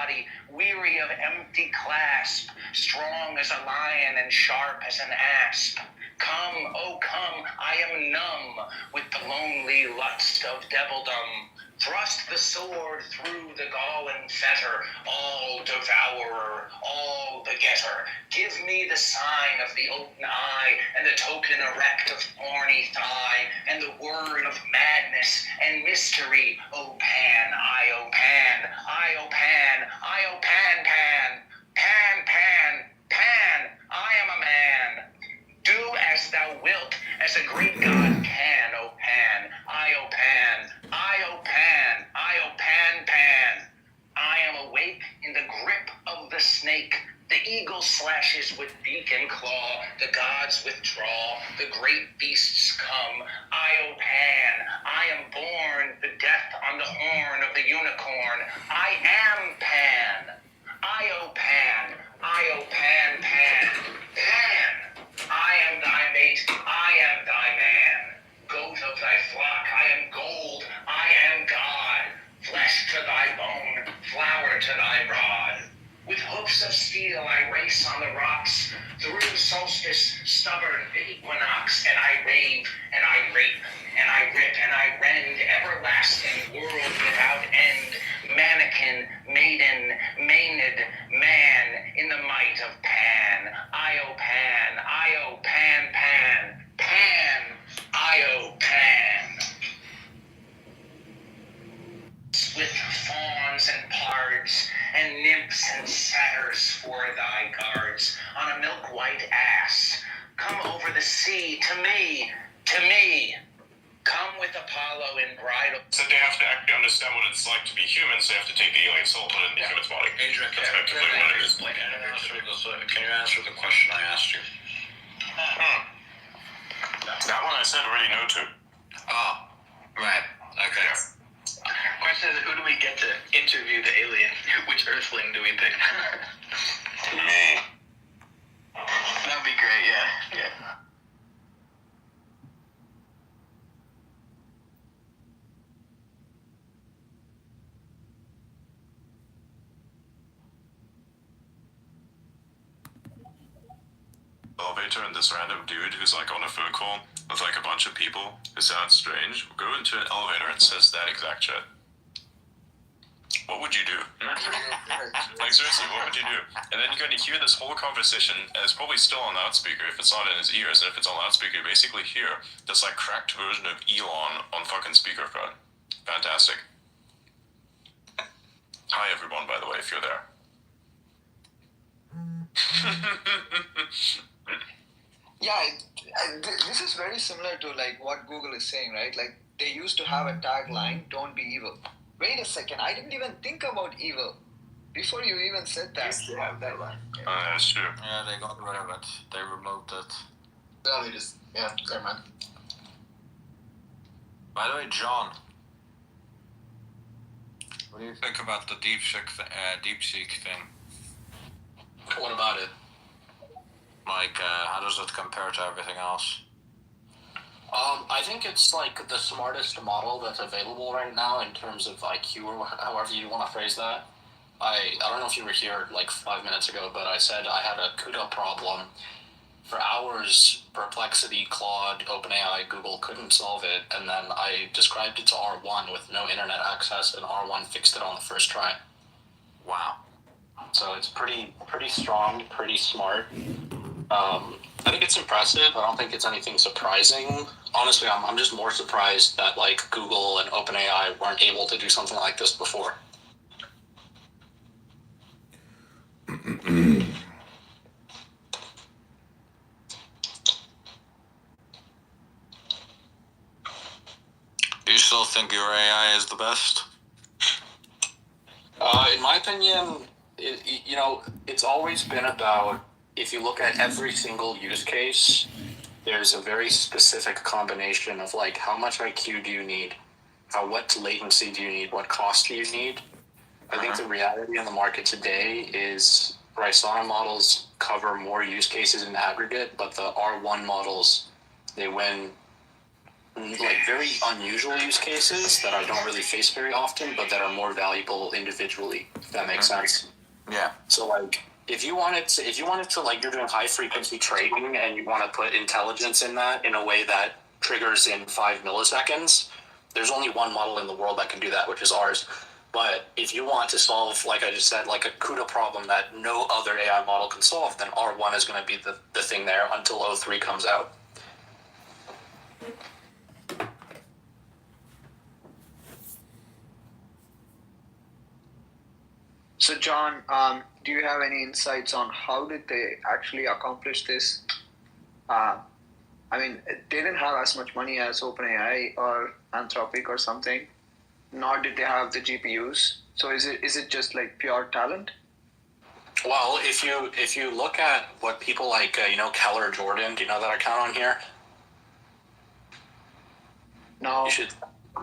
body, weary of empty clasp, strong as a lion and sharp as an asp. Come, oh come, I am numb with the lonely lust of devildom. Thrust the sword through the galling fetter, all devourer, all begetter. Give me the sign of the open eye, and the token erect of thorny thigh, and the word of madness and mystery. O Pan, O Pan, O Pan, O Pan, Pan, Pan, Pan, Pan, I am a man. Do as thou wilt, as a great God can, O Pan, O Pan, O Pan, O Pan, Pan. I am awake in the grip of the snake. The eagle slashes with beak and claw. The gods withdraw. The great beasts come. O Pan, I am born. The death on the horn of the unicorn. I am Pan. O Pan, O Pan, Pan, Pan. I am thy mate, I am thy man. Goat of thy flock, I am gold, I am God. Flesh to thy bone, flour to thy rod. With hoofs of steel I race on the rocks, through solstice, stubborn equinox, and I rave, and I rape, and I rip, and I rend, everlasting world without end, mannequin, maiden, maenad, man, in the might of Pan, Io Pan, Io Pan, Pan, Pan, Io Pan. With fawns and pards, and nymphs and satyrs for thy guards, on a milk-white ass, come over the sea to me, to me. Come with Apollo in bridal. So they have to actually understand what it's like to be human, so they have to take the alien soul, put it in the human's body. Adrian, That's effectively what it is. Can you answer the question I asked you? That one I said already no to. Oh, right. Okay. Yeah. Question is, who do we get to interview the alien? Which Earthling do we pick? Me. That'd be great, yeah. Elevator, and this random dude who's like on a phone call with like a bunch of people who sounds strange go into an elevator and says that exact shit. What would you do? Like seriously, what would you do? And then you're going to hear this whole conversation, and it's probably still on loudspeaker if it's not in his ears, and if it's on loudspeaker, you basically hear this like cracked version of Elon on fucking speakerphone. Fantastic. Hi everyone, by the way, if you're there. Yeah, this is very similar to like what Google is saying, right? Like they used to have a tagline, "Don't be evil." Wait a second, I didn't even think about evil before you even said that. Used to have that line. That's true. Yeah, they got rid of it. They removed it. No, they just, never mind. By the way, John, what do you think about the DeepSeek thing? What about it? Like, how does it compare to everything else? I think it's like the smartest model that's available right now in terms of IQ or however you want to phrase that. I don't know if you were here like 5 minutes ago, but I said I had a CUDA problem. For hours, Perplexity, Claude, OpenAI, Google couldn't solve it, and then I described it to R1 with no internet access, and R1 fixed it on the first try. Wow. So it's pretty strong, pretty smart. I think it's impressive. I don't think it's anything surprising. Honestly, I'm just more surprised that like Google and OpenAI weren't able to do something like this before. Do you still think your AI is the best? In my opinion, it's always been about, if you look at every single use case, there's a very specific combination of like how much IQ do you need, what latency do you need, what cost do you need. I think the reality on the market today is Rysana models cover more use cases in aggregate, but the R1 models, they win like very unusual use cases that I don't really face very often, but that are more valuable individually. If that makes sense. Yeah. So like, if you wanted to like, you're doing high frequency trading and you want to put intelligence in that in a way that triggers in 5 milliseconds, there's only one model in the world that can do that, which is ours. But if you want to solve, like I just said, like a CUDA problem that no other AI model can solve, then R1 is going to be the thing there until O3 comes out. So, John, do you have any insights on how did they actually accomplish this? I mean, they didn't have as much money as OpenAI or Anthropic or something, nor did they have the GPUs. So is it just like pure talent? Well, if you look at what people like, Keller Jordan, do you know that account on here? No. You should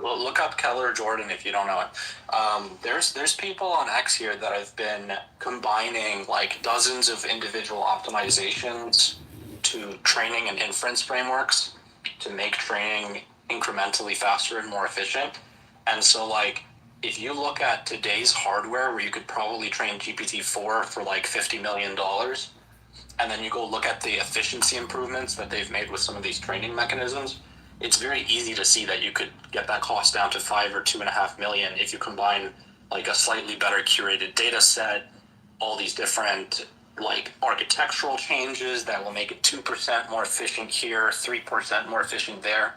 look up Keller Jordan if you don't know it. There's people on X here that have been combining like dozens of individual optimizations to training and inference frameworks to make training incrementally faster and more efficient. And so like, if you look at today's hardware where you could probably train GPT-4 for like $50 million, and then you go look at the efficiency improvements that they've made with some of these training mechanisms, it's very easy to see that you could get that cost down to 5 or 2.5 million if you combine like a slightly better curated data set, all these different like architectural changes that will make it 2% more efficient here, 3% more efficient there,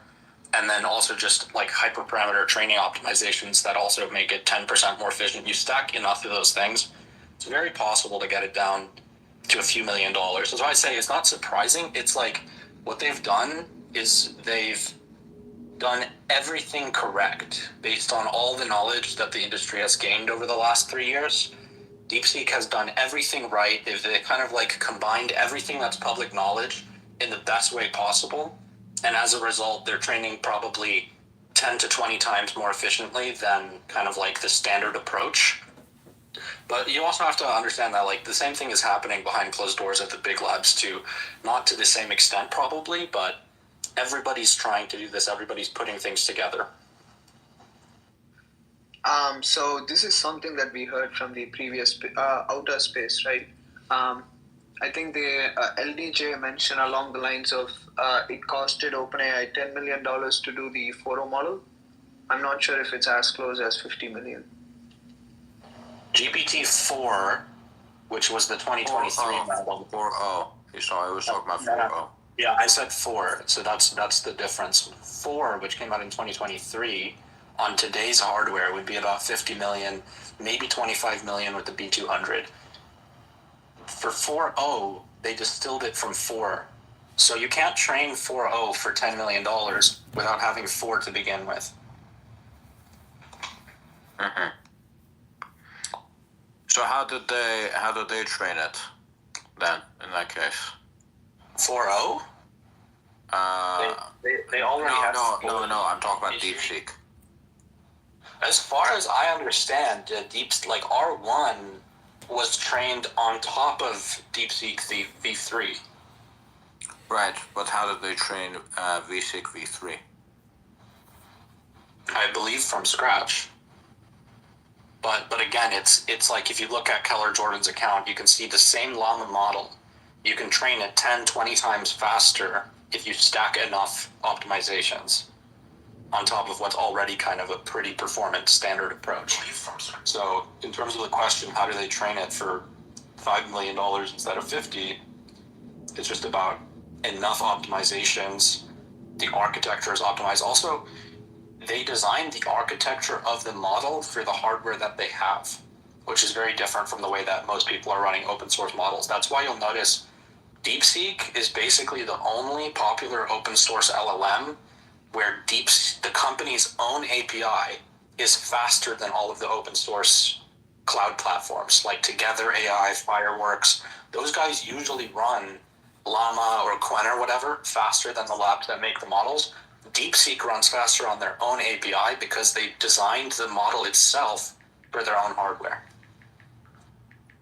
and then also just like hyperparameter training optimizations that also make it 10% more efficient. You stack enough of those things, it's very possible to get it down to a few $1 million. That's why I say it's not surprising. It's like what they've done is they've done everything correct based on all the knowledge that the industry has gained over the last 3 years. DeepSeek has done everything right. If they kind of like combined everything that's public knowledge in the best way possible, and as a result, they're training probably 10 to 20 times more efficiently than kind of like the standard approach. But you also have to understand that like the same thing is happening behind closed doors at the big labs too. Not to the same extent probably, but everybody's trying to do this. Everybody's putting things together. So this is something that we heard from the previous outer space, right? I think the LDJ mentioned along the lines of it costed OpenAI $10 million to do the 4.0 model. I'm not sure if it's as close as 50 million. GPT-4, which was the 2023 model. 4.0. You saw I was talking about 4.0. Yeah, I said 4, so that's the difference. 4, which came out in 2023, on today's hardware would be about 50 million, maybe 25 million with the B200. For 4.0, they distilled it from 4. So you can't train 4.0 for $10 million without having 4 to begin with. Mm-hmm. So how did they train it then in that case? 4.0? They already have. No. I'm talking about DeepSeek. As far as I understand, like R1 was trained on top of DeepSeek V3. Right, but how did they train VSeek V3? I believe from scratch. But again, it's like if you look at Keller Jordan's account, you can see the same Llama model. You can train it 10, 20 times faster if you stack enough optimizations on top of what's already kind of a pretty performant standard approach. So in terms of the question, how do they train it for $5 million instead of 50? It's just about enough optimizations. The architecture is optimized. Also, they designed the architecture of the model for the hardware that they have, which is very different from the way that most people are running open source models. That's why you'll notice DeepSeek is basically the only popular open source LLM where the company's own API is faster than all of the open source cloud platforms, like Together AI, Fireworks. Those guys usually run Llama or Quen or whatever faster than the labs that make the models. DeepSeek runs faster on their own API because they designed the model itself for their own hardware.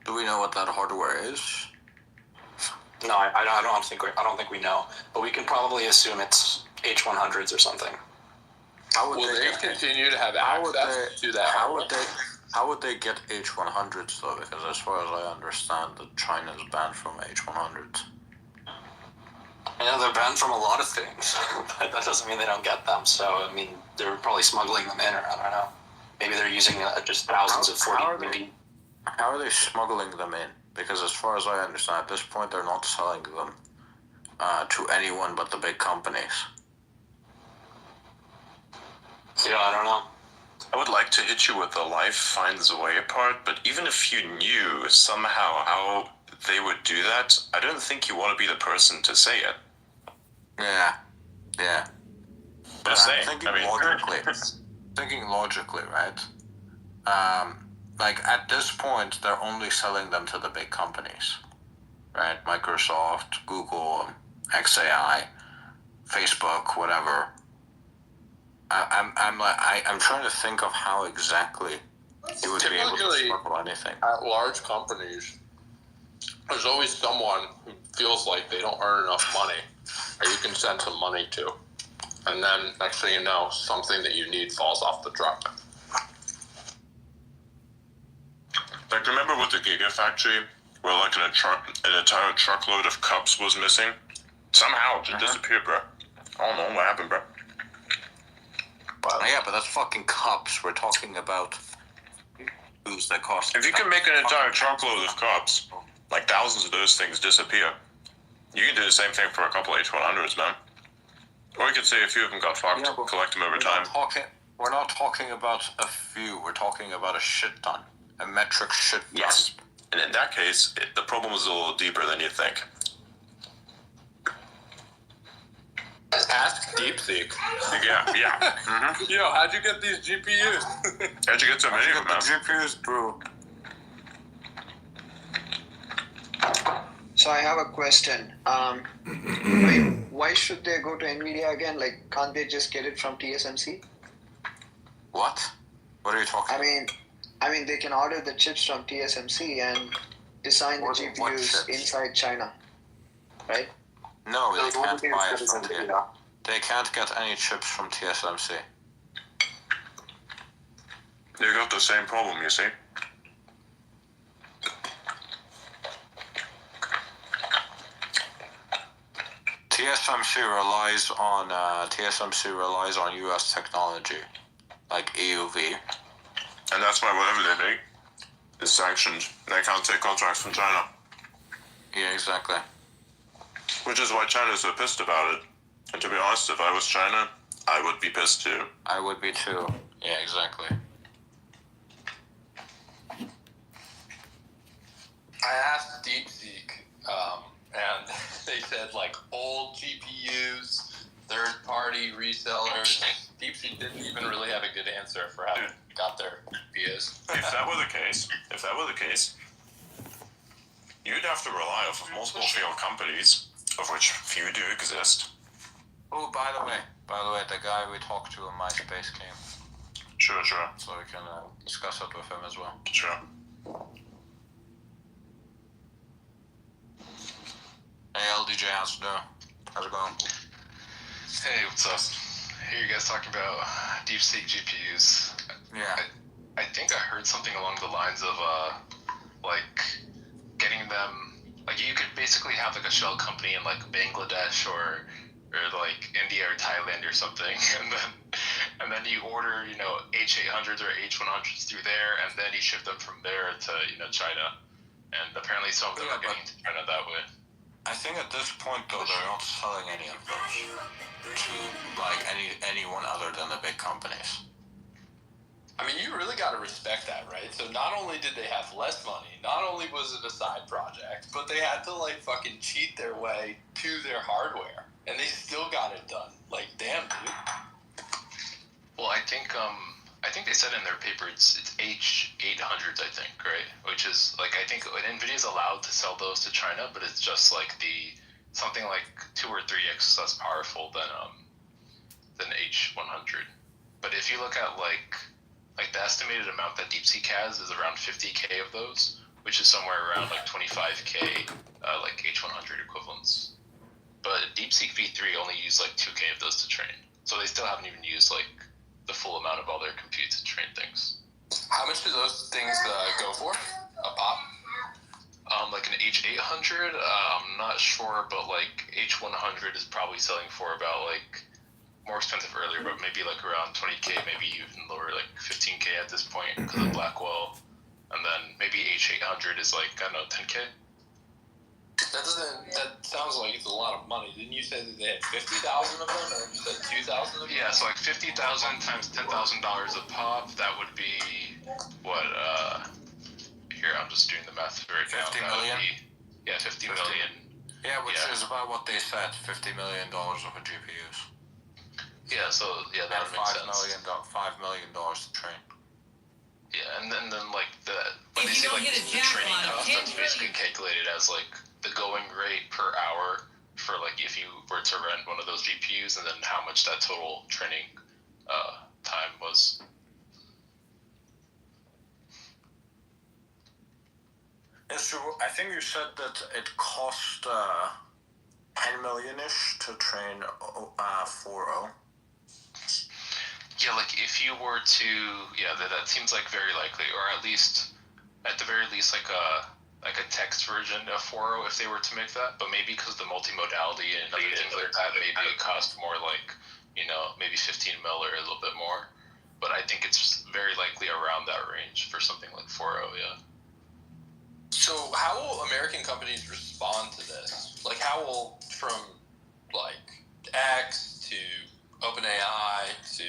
Do we know what that hardware is? No, I don't think we know, but we can probably assume it's H100s or something. How would Will they get, continue to have how would access they, to that? how would they get H100s though? Because as far as I understand, that China is banned from H100s. Yeah, they're banned from a lot of things, but that doesn't mean they don't get them. So, I mean, they're probably smuggling them in, or I don't know. Maybe they're using just thousands of 40. How are they smuggling them in? Because as far as I understand, at this point, they're not selling them to anyone but the big companies. Yeah, I don't know. I would like to hit you with the life finds a way part, but even if you knew somehow how they would do that, I don't think you want to be the person to say it. Yeah. But Just saying. Thinking logically, right? Like at this point, they're only selling them to the big companies, right? Microsoft, Google, XAI, Facebook, whatever. I'm trying to think of how exactly you would be able to smuggle anything. At large companies, there's always someone who feels like they don't earn enough money, or you can send some money to. And then, next thing you know, something that you need falls off the truck. Like, remember with the Gigafactory, where like an entire truckload of cups was missing? Somehow it just disappeared, bro. I don't know what happened, bro. Yeah, but that's fucking cups. We're talking about booze that cost. If you can make an entire truckload of cups, like thousands of those things disappear, you can do the same thing for a couple H100s, man. Or you could say a few of them got fucked, collect them over time. We're not talking about a few. We're talking about a shit ton. A metric shit ton. Yes. And in that case, the problem is a little deeper than you think. Ask DeepSeek. Yeah. Mm-hmm. Yo, how'd you get these GPUs? How'd you get so many of them, man? GPUs, bro. So I have a question. Why should they go to NVIDIA again? Like, can't they just get it from TSMC? What? What are you talking about? I mean, they can order the chips from TSMC and design the GPUs inside China, right? No, they can't buy it from TSMC. They can't get any chips from TSMC. They got the same problem, you see. TSMC relies on US technology, like EUV. And that's why whatever they make is sanctioned. They can't take contracts from China. Yeah, exactly. Which is why China's so pissed about it. And to be honest, if I was China, I would be pissed too. I would be too. Yeah, exactly. I asked DeepSeek, and they said like old GPUs, third-party resellers. DeepSeek didn't even really have a good answer for how they got their GPUs. If that were the case, you'd have to rely off of multiple failed companies, of which few do exist. Oh, by the way, the guy we talked to in MySpace came. Sure. So we can discuss it with him as well. Sure. Hey, LDJ, how's it going? Hey, what's up? I hear you guys talking about DeepSeek GPUs. Yeah. I think I heard something along the lines of like getting them, like you could basically have like a shell company in like Bangladesh or like India or Thailand or something, and then you order, you know, H800s or H100s through there, and then you ship them from there to, you know, China. And apparently some of them are getting to China that way. I think at this point, though, they're not selling any of those to like anyone other than the big companies. I mean, you really got to respect that, right? So not only did they have less money, not only was it a side project, but they had to like fucking cheat their way to their hardware, and they still got it done. Like, damn, dude. Well, I think they said in their paper it's H800s, I think, right? Which is like, I think NVIDIA's allowed to sell those to China, but it's just like something like 2 or 3x less powerful than H100. But if you look at like the estimated amount that DeepSeek has is around 50K of those, which is somewhere around like 25K like H100 equivalents. But DeepSeek V3 only used like 2K of those to train, so they still haven't even used like the full amount of all their compute to train things. How much do those things go for? A pop? Like an H800, I'm not sure, but like H100 is probably selling for about like more expensive earlier, but maybe like around 20K, maybe even lower, like 15K at this point because of Blackwell. And then maybe H800 is like, I don't know, 10K? That sounds like it's a lot of money. Didn't you say that they had 50,000 of them, or you said 2,000 of them? Yeah, so like 50,000 times $10,000 a pop, that would be what, here, I'm just doing the math right 50 now. That million? would be, yeah, 50 million. Yeah, which Yeah. is about what they said, $50 million of a GPUs. Yeah, so, yeah, that And would make sense. $5 million to train. Yeah, and then like when If they you say don't like hit a the training jackpot, cost, 10 that's basically calculated as like the going rate per hour for like if you were to rent one of those GPUs, and then how much that total training time was. Yes, so I think you said that it cost 10 million-ish to train 4.0. Yeah, like if you were to, yeah, that seems like very likely, or at the very least, like a text version of 4.0 if they were to make that. But maybe because the multimodality and other things like that, maybe it cost more, like, you know, maybe 15 mil or a little bit more. But I think it's very likely around that range for something like 4.0, yeah. So how will American companies respond to this? Like, how will, from like X to OpenAI to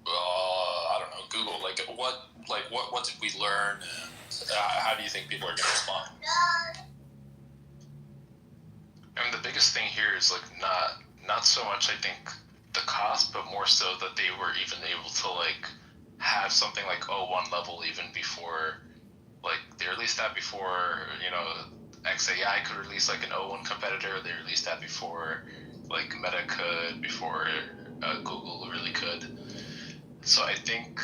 I don't know, Google, like what did we learn, and how do you think people are going to respond? I mean, the biggest thing here is like not so much I think the cost, but more so that they were even able to like have something like O1 level even before, like they released that before, you know, XAI could release like an O1 competitor. They released that before like Meta could, before Google really could. So I think,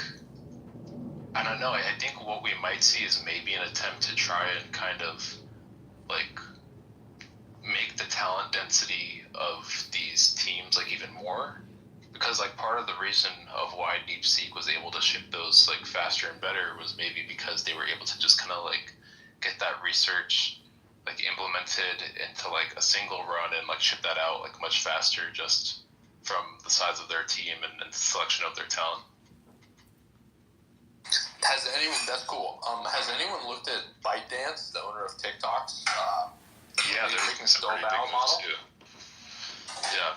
I don't know, I think what we might see is maybe an attempt to try and kind of like make the talent density of these teams like even more, because like part of the reason of why DeepSeek was able to ship those like faster and better was maybe because they were able to just kind of like get that research like implemented into like a single run and like ship that out like much faster just from the size of their team and selection of their talent. Has anyone? That's cool. Has anyone looked at ByteDance, the owner of TikTok's? Yeah, they're making some pretty big moves too. Yeah.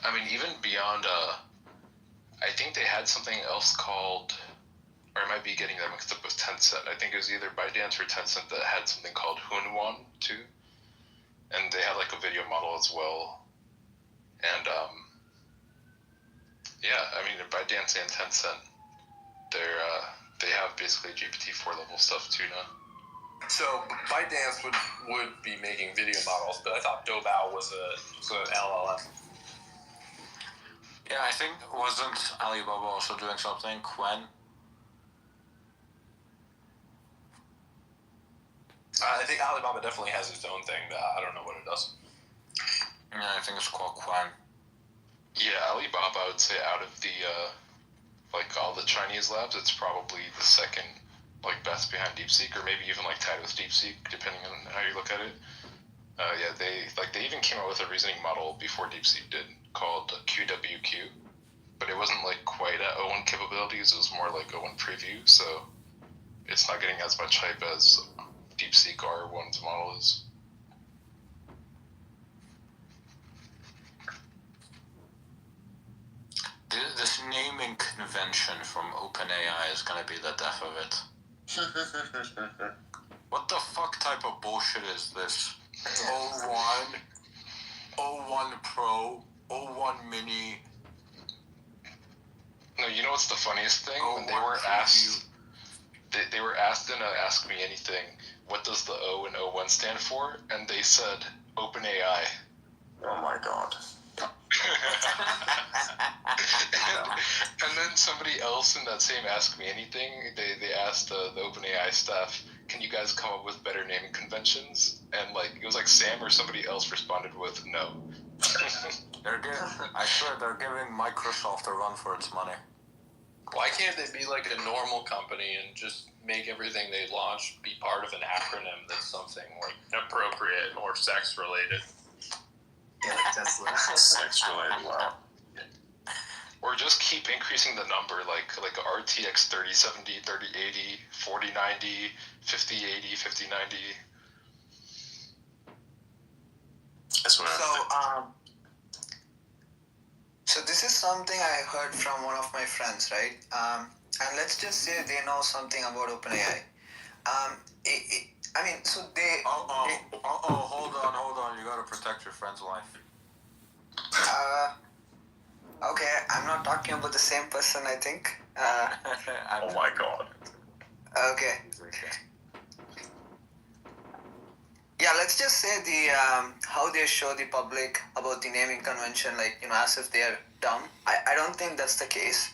I mean, even beyond, I think they had something else called, or I might be getting that mixed up with Tencent. I think it was either ByteDance or Tencent that had something called Hunwan too, and they had like a video model as well. And yeah, I mean, ByteDance and Tencent, they have basically GPT-4 level stuff too now. So ByteDance would be making video models, but I thought Doubao was an LLM. Yeah, I think wasn't Alibaba also doing something? Quen? I think Alibaba definitely has its own thing, but I don't know what it does. Yeah, I think it's called Quen. Yeah, Alibaba, I would say out of the like all the Chinese labs, it's probably the second like best behind DeepSeek, or maybe even like tied with DeepSeek, depending on how you look at it. Yeah, they even came out with a reasoning model before DeepSeek did called QWQ, but it wasn't like quite at O1 capabilities. It was more like O1 preview, so it's not getting as much hype as DeepSeek R1's model is. This naming convention from OpenAI is gonna be the death of it. What the fuck type of bullshit is this? O1, O1 Pro, O1 Mini. No, you know what's the funniest thing? When they O1 were Preview. asked, they were asked in a Ask Me Anything, what does the O and O1 stand for? And they said OpenAI. Oh my god. and then somebody else in that same Ask Me Anything, they asked the OpenAI staff, can you guys come up with better naming conventions? And like it was like Sam or somebody else responded with no. I swear they're giving Microsoft a run for its money. Why can't they be like a normal company and just make everything they launch be part of an acronym that's something like appropriate or sex related? Yeah, like Tesla. Sex related. Wow. Or just keep increasing the number, like RTX 3070, 3080, 4090, 5080, 5090. That's what I'm So this is something I heard from one of my friends, right? And let's just say they know something about OpenAI. I mean, so they. Hold on. You gotta protect your friend's life. Okay, I'm not talking about the same person, I think. Oh my god. Okay. Yeah, let's just say the how they show the public about the naming convention, like, you know, as if they are dumb. I don't think that's the case.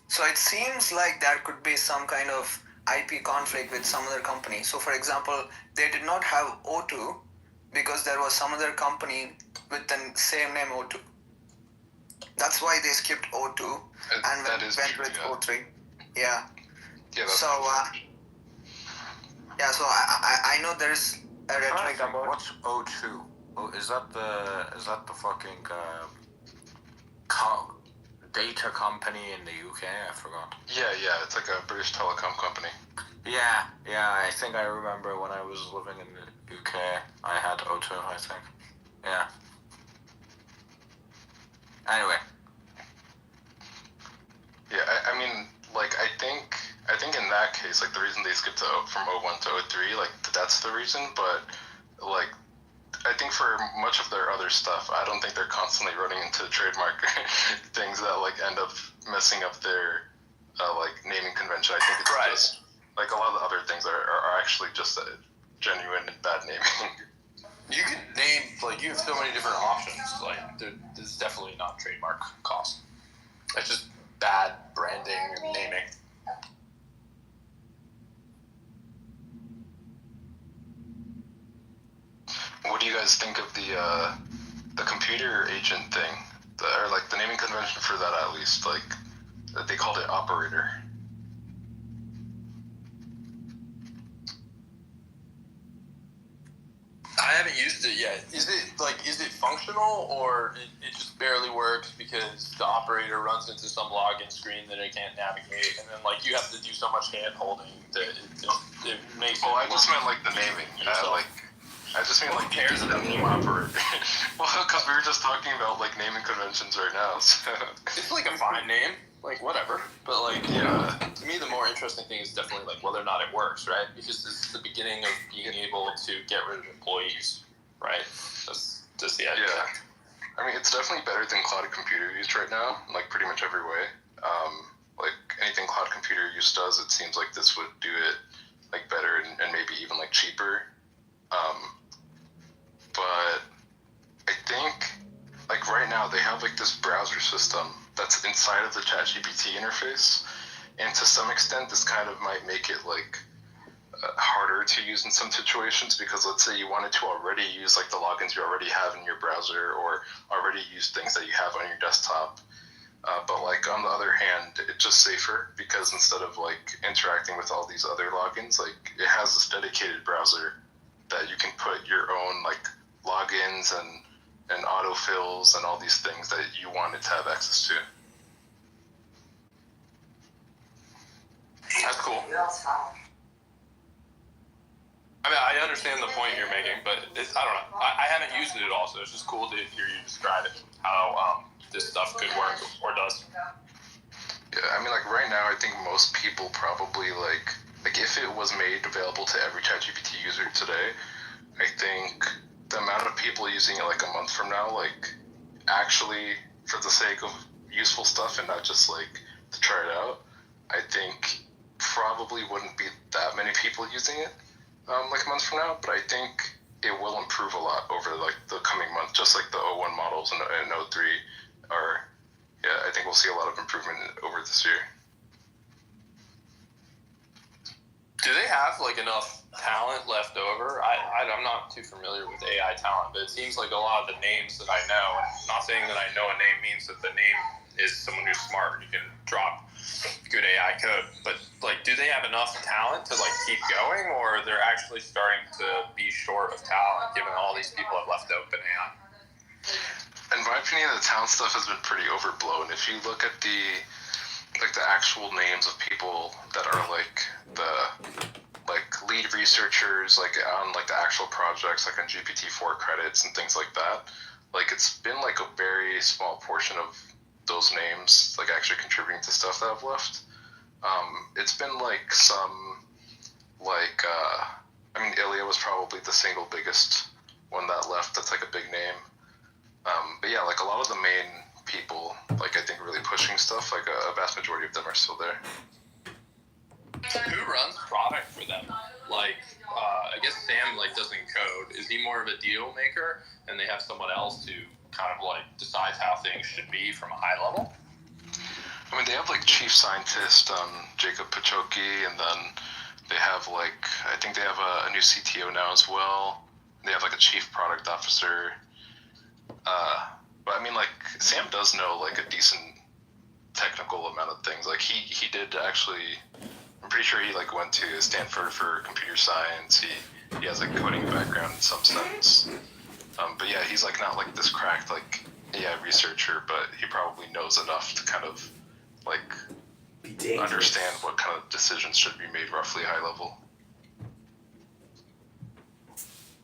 So it seems like there could be some kind of IP conflict with some other company. So, for example, they did not have O2 because there was some other company with the same name O2. That's why they skipped O2 and That went is true, with yeah. O3. Yeah. Yeah, that's So, so I know there's a rhetoric about. What's O2? Oh, is that the fucking data company in the UK? I forgot. yeah, it's like a British telecom company. Yeah. I think I remember when I was living in the UK, I had O2. I think. Yeah. Anyway. Yeah, I mean, like, I think in that case, like, the reason they skipped from O1 to O3, like, that's the reason, but, like, I think for much of their other stuff, I don't think they're constantly running into trademark things that, like, end up messing up their, like, naming convention. I think it's just, like, a lot of the other things are actually just a genuine bad naming. You could name, like, you have so many different options. Like, there's definitely not trademark cost. It's just bad branding and naming. What do you guys think of the computer agent thing, or like the naming convention for that, at least, like they called it operator? I haven't used it yet. Is it functional, or it just barely works because the operator runs into some login screen that it can't navigate, and then like you have to do so much hand holding that it makes. Well, I just meant like the naming. I just mean like cares about the name operator. Well, because we were just talking about like naming conventions right now. So. It's like a fine name, like whatever. But like, Yeah. To me, the more interesting thing is definitely like whether or not it works, right? Because this is the beginning of being able to get rid of employees, right? That's just the idea. Yeah. I mean, it's definitely better than cloud computer use right now, like pretty much every way. Like anything cloud computer use does, it seems like this would do it like better and maybe even like cheaper. But I think like right now they have like this browser system that's inside of the ChatGPT interface, and to some extent this kind of might make it like harder to use in some situations, because let's say you wanted to already use like the logins you already have in your browser, or already use things that you have on your desktop. But like on the other hand, it's just safer because instead of like interacting with all these other logins, like it has this dedicated browser that you can put your own like logins and autofills and all these things that you wanted to have access to. That's cool. I mean, I understand the point you're making, but I don't know. I haven't used it at all, so it's just cool to hear you describe it, how this stuff could work or does. Yeah, I mean, like right now, I think most people probably like if it was made available to every ChatGPT user today, I think the amount of people using it like a month from now, like actually for the sake of useful stuff and not just like to try it out, I think probably wouldn't be that many people using it like a month from now. But I think it will improve a lot over like the coming month, just like the O1 models and O3 are. Yeah, I think we'll see a lot of improvement over this year. Do they have like enough talent left over. I'm not too familiar with AI talent, but it seems like a lot of the names that I know, and not saying that I know a name means that the name is someone who's smart. You can drop good AI code, but like, do they have enough talent to like keep going, or they're actually starting to be short of talent given all these people have left OpenAI? In my opinion, the talent stuff has been pretty overblown. If you look at the actual names of people that are like the lead researchers, like on like the actual projects, like on GPT-4 credits and things like that, like it's been like a very small portion of those names like actually contributing to stuff that I've left. It's been like some like I mean, Ilya was probably the single biggest one that left. That's like a big name. But yeah, like a lot of the main people, like I think really pushing stuff, like a vast majority of them are still there. Who runs product for them? Like, I guess Sam like doesn't code. Is he more of a deal maker, and they have someone else who kind of like decides how things should be from a high level? I mean, they have like chief scientist Jacob Pachoki, and then they have like, I think they have a new CTO now as well. They have like a chief product officer. But I mean, like Sam does know like a decent technical amount of things. Like he did actually. I'm pretty sure he like went to Stanford for computer science. He has like coding background in some sense. But yeah, he's like not like this cracked like AI researcher, but he probably knows enough to kind of like understand what kind of decisions should be made roughly high level.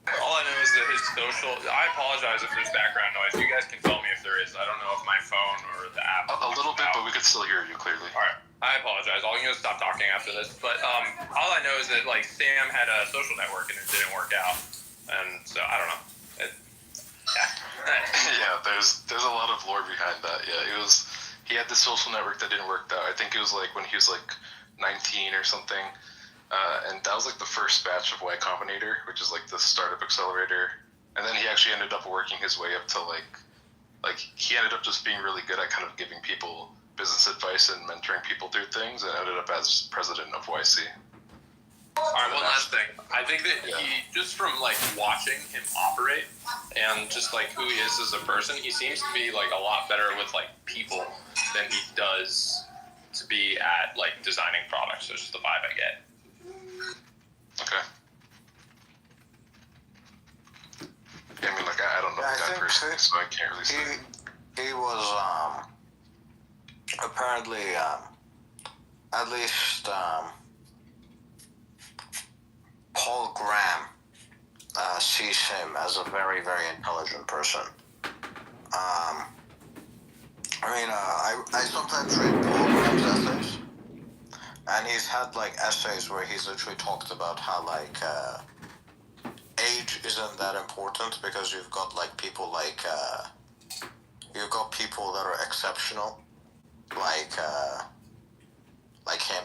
All I know is that his social. I apologize if there's background noise. You guys can tell me if there is. I don't know if my phone or the app. A little bit, but we could still hear you clearly. All right. I apologize. I'll stop talking after this. But all I know is that like Sam had a social network and it didn't work out, and so I don't know. Yeah, there's a lot of lore behind that. Yeah, he had the social network that didn't work out. I think it was like when he was like 19 or something. And that was like the first batch of Y Combinator, which is like the startup accelerator. And then he actually ended up working his way up to like he ended up just being really good at kind of giving people business advice and mentoring people through things, and ended up as president of YC. All right, one last thing. I think that he, just from like watching him operate and just like who he is as a person, he seems to be like a lot better with like people than he does to be at like designing products. That's just the vibe I get. Okay. Yeah, I mean, like, I don't know the guy personally, so I can't really say. He was, apparently, at least, Paul Graham, sees him as a very, very intelligent person. I mean, I sometimes read Paul Graham's essays. And he's had like essays where he's literally talked about how like age isn't that important because you've got like people like you've got people that are exceptional like him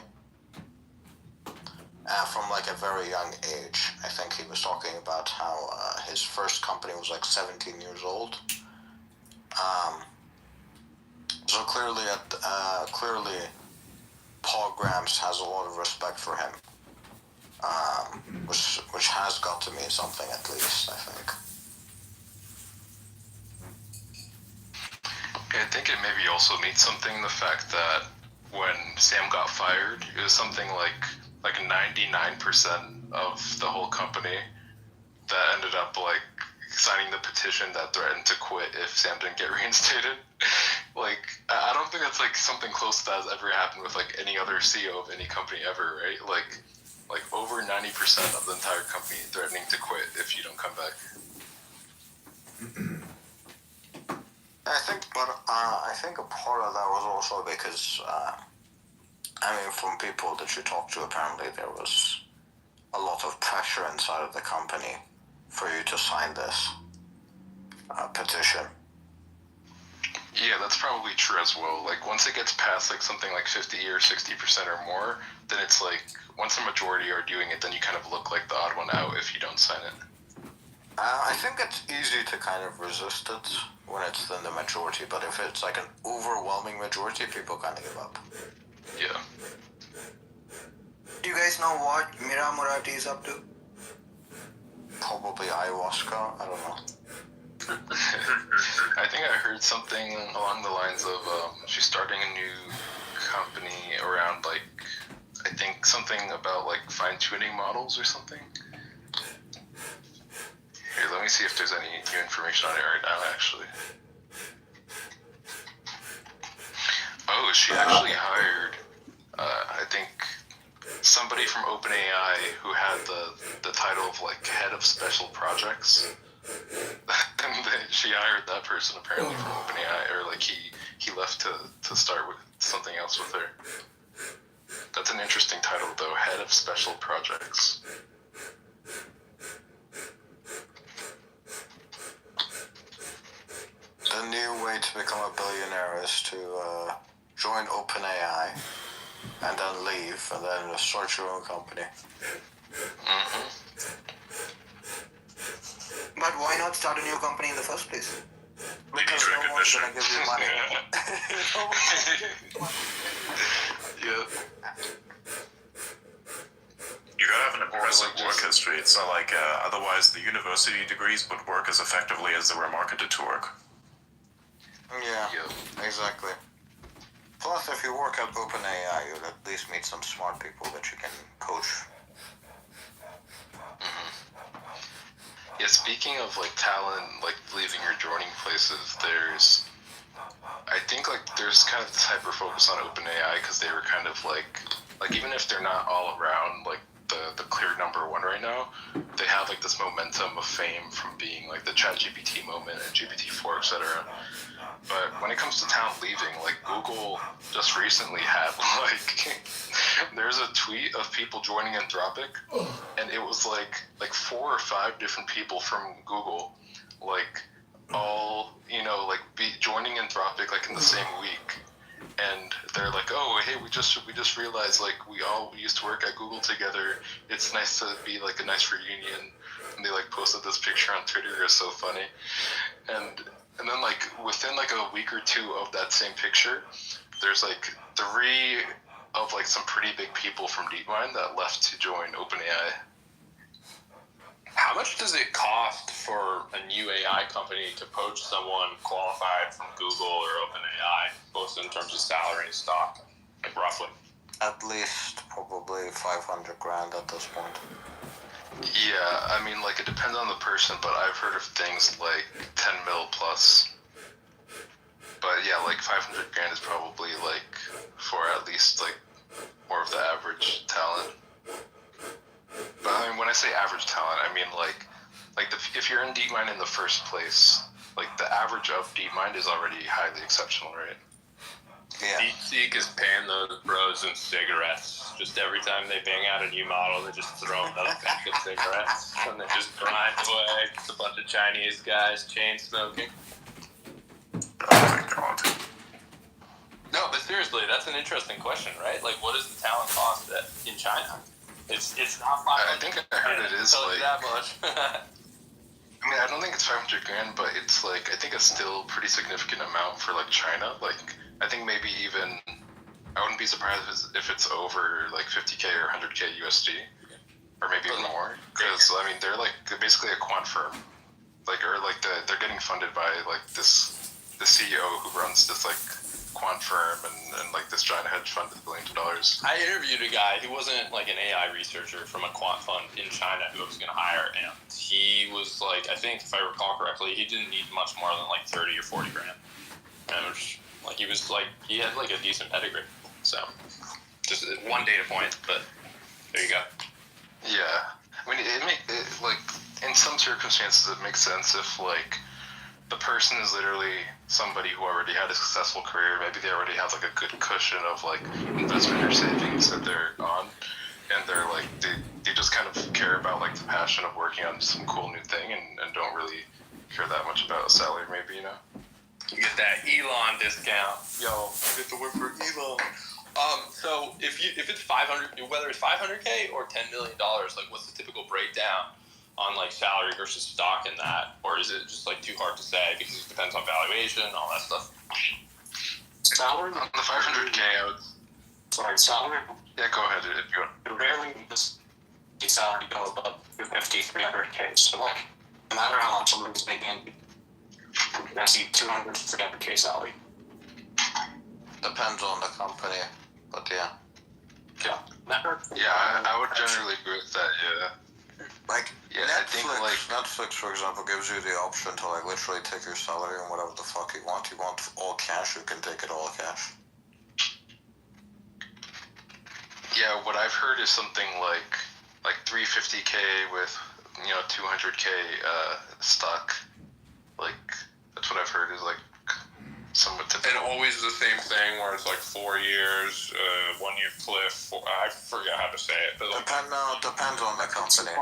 from like a very young age. I think he was talking about how his first company was like 17 years old. So clearly Paul Grams has a lot of respect for him, which has got to mean something at least, I think. I think it maybe also means something, the fact that when Sam got fired, it was something like 99% of the whole company that ended up like signing the petition that threatened to quit if Sam didn't get reinstated. Like, I don't think that's like something close to that has ever happened with like any other CEO of any company ever, right? Like over 90% of the entire company threatening to quit if you don't come back. I think a part of that was also because, I mean, from people that you talked to, apparently there was a lot of pressure inside of the company for you to sign this petition. Yeah, that's probably true as well. Like, once it gets past like something like 50 or 60% or more, then it's like, once the majority are doing it, then you kind of look like the odd one out if you don't sign it. I think it's easy to kind of resist it when it's in the majority, but if it's like an overwhelming majority, people kind of give up. Yeah. Do you guys know what Mira Murati is up to? probably ayahuasca. I don't know. I think I heard something along the lines of she's starting a new company around like I think something about like fine-tuning models or something. Here, let me see if there's any new information on it right now. Actually, oh, she actually hired I think somebody from OpenAI who had the title of like head of special projects. And then she hired that person apparently from OpenAI, or like he left to start with something else with her. That's an interesting title though, head of special projects. The new way to become a billionaire is to join OpenAI and then leave and then start your own company. Mm-hmm. But why not start a new company in the first place? Because no one's gonna give you money. Yeah. You gotta have an impressive work history. It's not like otherwise the university degrees would work as effectively as they were marketed to work. Yeah, exactly. Plus, if you work at OpenAI, you'll at least meet some smart people that you can coach. Yeah, speaking of like talent, like leaving or joining places, I think like there's kind of this hyper focus on OpenAI because they were kind of like even if they're not all around like the clear number one right now, they have like this momentum of fame from being like the ChatGPT moment and GPT-4, etc. But when it comes to talent leaving, like Google just recently had like there's a tweet of people joining Anthropic, and it was like 4 or 5 different people from Google, like all like joining Anthropic like in the same week, and they're like, oh hey, we just realized like we all used to work at Google together. It's nice to be like a nice reunion, and they like posted this picture on Twitter. It was so funny, and then like within like a week or two of that same picture, there's like 3 of like some pretty big people from DeepMind that left to join OpenAI. How much does it cost for a new AI company to poach someone qualified from Google or OpenAI, both in terms of salary and stock, like roughly? At least probably 500 grand at this point. Yeah, I mean, like, it depends on the person, but I've heard of things like 10 mil plus. But yeah, like 500 grand is probably like for at least like more of the average talent. But I mean, when I say average talent, I mean like if you're in DeepMind in the first place, like the average of DeepMind is already highly exceptional, right? Yeah. DeepSeek is paying those bros in cigarettes. Just every time they bang out a new model, they just throw them those pack of cigarettes, and they just grind away. It's a bunch of Chinese guys chain smoking. Oh my god. No, but seriously, that's an interesting question, right? Like, what does the talent cost in China? It's not I think I heard it is like that much. I mean, I don't think it's 500 grand, but it's like I think it's still a pretty significant amount for like China. Like I think maybe even I wouldn't be surprised if it's over like 50K or 100K USD, or maybe even more. Because I mean, they're basically a quant firm, they're getting funded by like the CEO who runs this like quant firm and like this giant hedge fund with billions of dollars. I interviewed a guy who wasn't like an AI researcher from a quant fund in China who I was going to hire, and he was like, I think if I recall correctly, he didn't need much more than like 30 or 40 grand. And it was, like he had like a decent pedigree. So just one data point, but there you go. Yeah, I mean, it like in some circumstances it makes sense if like the person is literally somebody who already had a successful career. Maybe they already have like a good cushion of like investment or savings that they're on, and they're like they just kind of care about like the passion of working on some cool new thing and don't really care that much about a salary, maybe, you know. You get that Elon discount. Yo, you get to work for Elon. So if it's 500, whether it's 500K or $10 million, like what's the typical breakdown on like salary versus stock in that, or is it just like too hard to say because it depends on valuation and all that stuff? Salary? On the 500K, I would. Sorry, salary. Yeah, go ahead if you want. It rarely is salary go above 250, 300K. So like, no matter how much someone's making, I see 200, 300K salary. Depends on the company, but yeah. Yeah. Yeah, I would generally agree with that. Yeah. Like Yeah, I Netflix, think, like- Netflix, for example, gives you the option to like literally take your salary and whatever the fuck you want. You want all cash, you can take it all cash. Yeah, what I've heard is something like 350K with 200K stock. Like that's what I've heard is like somewhat And typical. always the same thing where it's like 4 years, 1 year cliff. I forget how to say it, but like Depends on the company.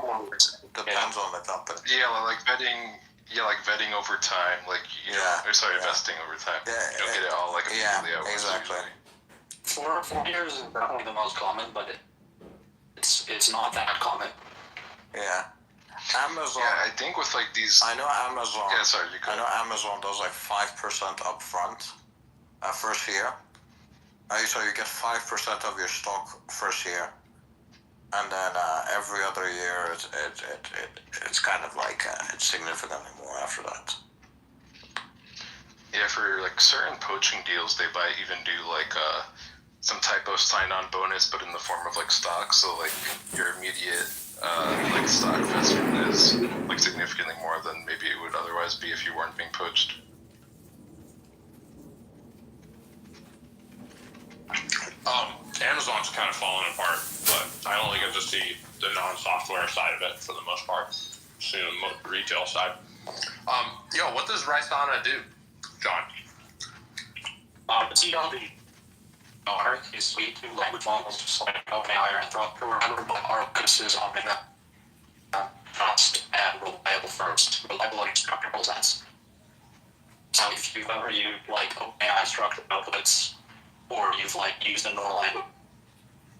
Depends on the company. Yeah, like vetting over time, like investing over time. Yeah, You don't get it all like immediately at once. exactly. Usually. 4 years is definitely the most common, but it's not that common. Yeah. Amazon. Yeah, I think with like these. I know Amazon. Yeah, sorry, you I could. know Amazon does like 5% upfront first year. So you get 5% of your stock first year, and then every other year it's kind of like it's significantly more after that. Yeah, for like certain poaching deals, they might even do like some type of sign-on bonus, but in the form of like stock. So like your immediate like stock investment is like significantly more than maybe it would otherwise be if you weren't being poached. Amazon's kind of falling apart, but I only get to see the non-software side of it for the most part. See the retail side. What does Rysana do, John? It's the R is sweet to language models, just like OpenAI or Anthropic or whatever, but our focus is on trust and reliable first, reliable and structural sense. So if you've ever used like OpenAI structured outputs, or you've like used a normal language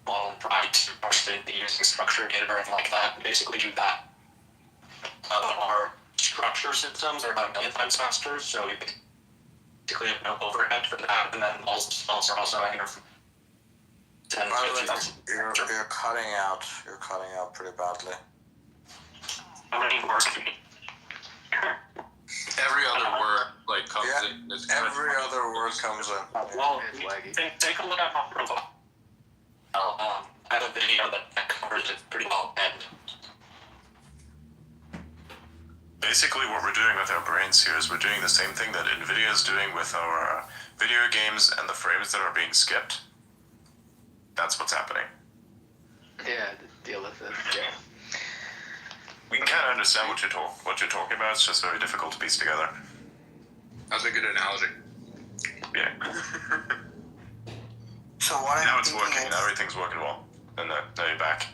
model and tried to parse it using structured data or anything like that, basically do that. Our structure systems are about a million times faster, so we basically have no overhead for that, and then all the cells are also anywhere from 10 By the to way, 50,000. you're cutting out. You're cutting out pretty badly. How many words do you need? Every other word like comes Yeah, in. It's every other word comes in. Well, It's laggy. take a look at my profile. I have a video that covers it pretty well, and Basically, what we're doing with our brains here is we're doing the same thing that NVIDIA is doing with our video games and the frames that are being skipped. That's what's happening. Yeah, deal with it. Yeah. We can kind of understand what you're talking about. It's just very difficult to piece together. That's a good analogy. Yeah. So what Now I'm it's thinking working. is, Now everything's working well. And now you're back.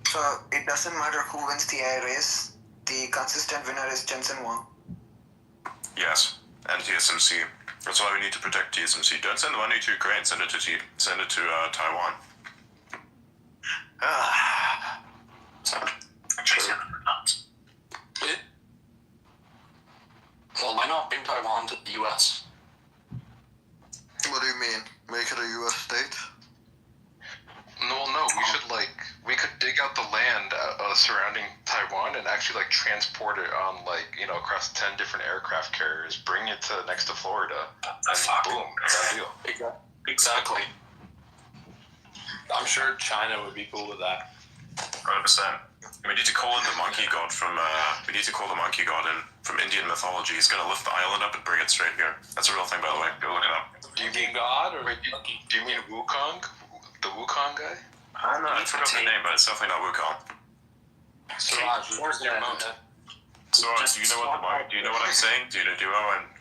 so it doesn't matter who wins the AI race. The consistent winner is Jensen Huang. Yes. And TSMC. That's why we need to protect TSMC. Don't send the money to Ukraine. Send it to Taiwan. well, why not bring Taiwan to the US? What do you mean? Make it a U.S. state? No, we could dig out the land surrounding Taiwan and actually like transport it on across 10 different aircraft carriers, bring it to next to Florida, and boom, done deal. Exactly. I'm sure China would be cool with that. 100%. We need to call in the monkey god from. We need to call the monkey god in from Indian mythology. He's gonna lift the island up and bring it straight here. That's a real thing, by the way. Go look it up. Do you mean God or Wait, do you mean Wukong? The Wukong guy? I don't know. I forgot the name, but it's definitely not Wukong. Siraj? Where's your moat? So, do you know what I'm saying? Do you know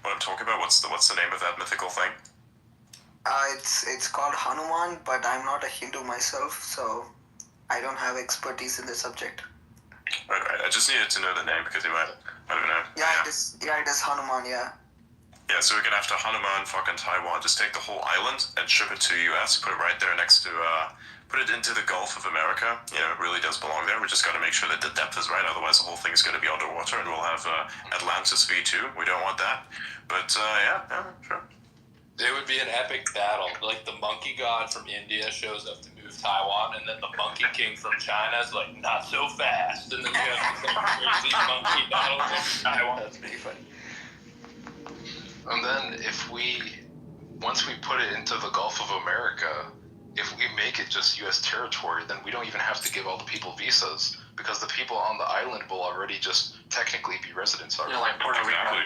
what I'm talking about? What's the name of that mythical thing? It's called Hanuman, but I'm not a Hindu myself, so I don't have expertise in the subject. Right. I just needed to know the name because you might have known. Yeah, it is Hanuman. Yeah. Yeah, so we're gonna have to Hanuman fucking Taiwan. Just take the whole island and ship it to the US. Put it right there next to, put it into the Gulf of America. You know, it really does belong there. We just gotta make sure that the depth is right. Otherwise, the whole thing is gonna be underwater, and we'll have Atlantis V2. We don't want that. But yeah, sure. It would be an epic battle. Like the monkey god from India shows up to with Taiwan, and then the Monkey King from China is like, not so fast. And then you have this like, crazy monkey battle with Taiwan. That's pretty funny. And then once we put it into the Gulf of America, if we make it just U.S. territory, then we don't even have to give all the people visas, because the people on the island will already just technically be residents already. Yeah, like Puerto Rico. Exactly.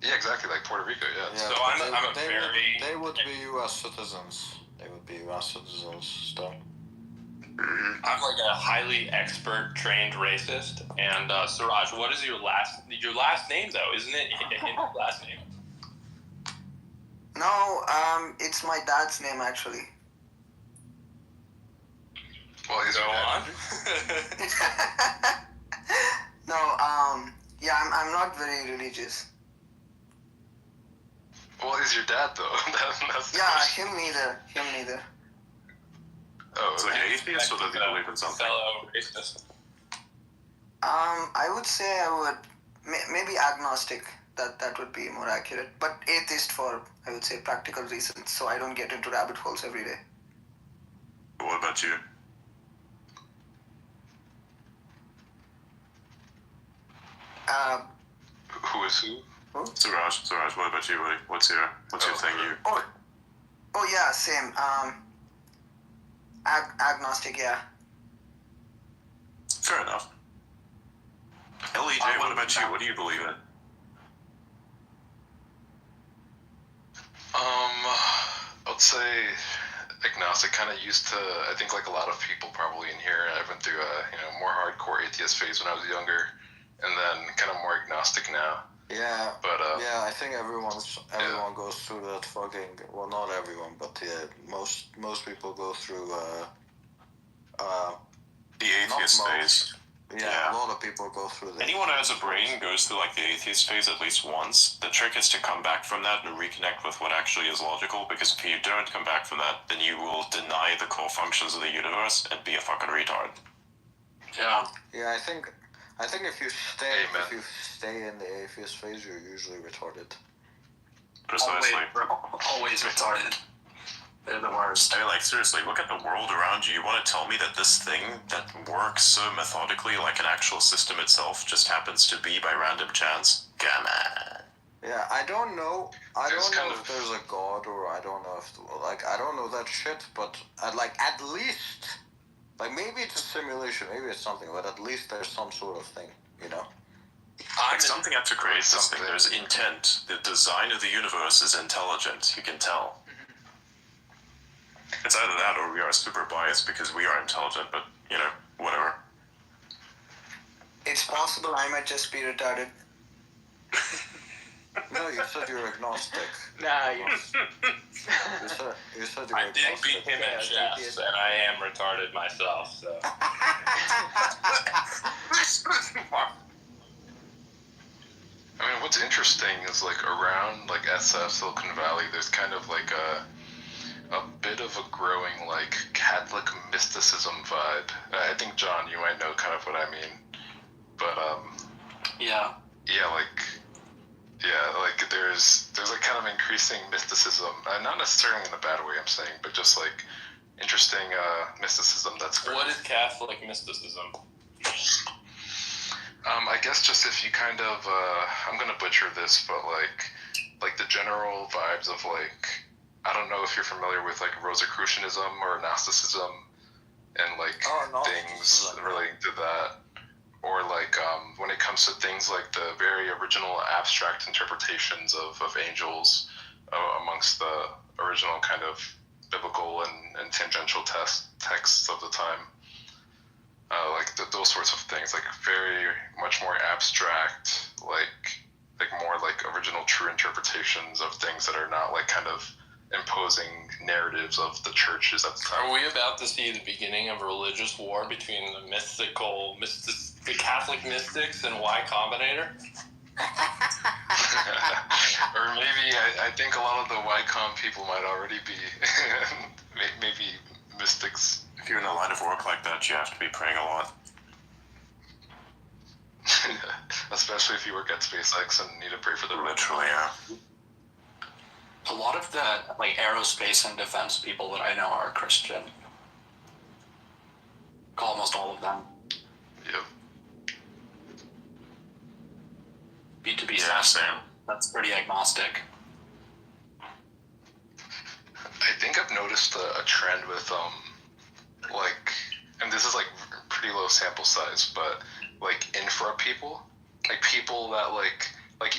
Yeah, exactly, like Puerto Rico, yeah. Yeah, So but they would be U.S. citizens. They would be U.S. citizens still. I'm like a highly expert trained racist. And Siraj, what is your last name though? Isn't it a Hindu last name? No, it's my dad's name actually. Well, he's Go your dad. on. No, yeah, I'm not very religious. Well, he's your dad, though. That's the Yeah, question. him neither. Oh, It's like okay. an atheist, or does he believe in something? Fellow racist. I would say I would maybe agnostic. That would be more accurate. But atheist for, I would say, practical reasons, so I don't get into rabbit holes every day. What about you? Who is who? Suraj, what about you, buddy? What's your thing? You Oh yeah, same. Agnostic, yeah. fair enough. LEJ, what about you? What do you believe in? I would say agnostic. Kind of used to. I think like a lot of people probably in here. I went through a more hardcore atheist phase when I was younger, and then kind of more agnostic now. Yeah, But yeah, I think everyone goes through that fucking. Well, not everyone, but yeah, most people go through. The atheist Not most. phase. Yeah, a lot of people go through that. Anyone who has a brain goes through like the atheist phase at least once. The trick is to come back from that and reconnect with what actually is logical, because if you don't come back from that, then you will deny the core functions of the universe and be a fucking retard. Yeah. Yeah, I think if you Amen. stay in the atheist phase, you're usually retarded. Precisely. Always retarded. They're the worst. I mean, like, seriously, look at the world around you. You want to tell me that this thing that works so methodically, like an actual system itself, just happens to be by random chance? Come on. Yeah, I don't know. I There's don't know kind if of- there's a god, or I don't know if I don't know that shit. But like at least, like maybe it's a simulation, maybe it's something, but at least there's some sort of thing, you know. Like, something had to create something. Something. There's intent. The design of the universe is intelligent. You can tell. It's either that or we are super biased because we are intelligent, but, whatever. It's possible I might just be retarded. No, you said you're agnostic. Nah, You said you're I did agnostic. beat him at chess, and I am retarded myself, so. I mean, what's interesting is like around like SF, Silicon Valley, there's kind of like a bit of a growing like Catholic mysticism vibe. I think John, you might know kind of what I mean, but Yeah. yeah, like there's like kind of increasing mysticism, not necessarily in a bad way I'm saying, but just like interesting mysticism that's What is Catholic mysticism? I guess just if you kind of I'm gonna butcher this, but like the general vibes of like, I don't know if you're familiar with like Rosicrucianism or Gnosticism and like things Gnosticism. relating to that, or like when it comes to things like the very original abstract interpretations of angels amongst the original kind of biblical and tangential texts of the time. Like those sorts of things, like very much more abstract, like more like original true interpretations of things that are not like kind of imposing narratives of the churches at the time. Are we about to see the beginning of a religious war between the Catholic mystics and Y Combinator? Or maybe I think a lot of the YCOM people might already be maybe mystics. If you're in a line of work like that, you have to be praying a lot. Especially if you work at SpaceX and need to pray for the Literally, yeah. A lot of the like aerospace and defense people that I know are Christian. Almost all of them. Yep. B2B Yeah, SaaS. same. That's pretty agnostic. I think I've noticed a trend with like, and this is like pretty low sample size, but like infra people, like people that like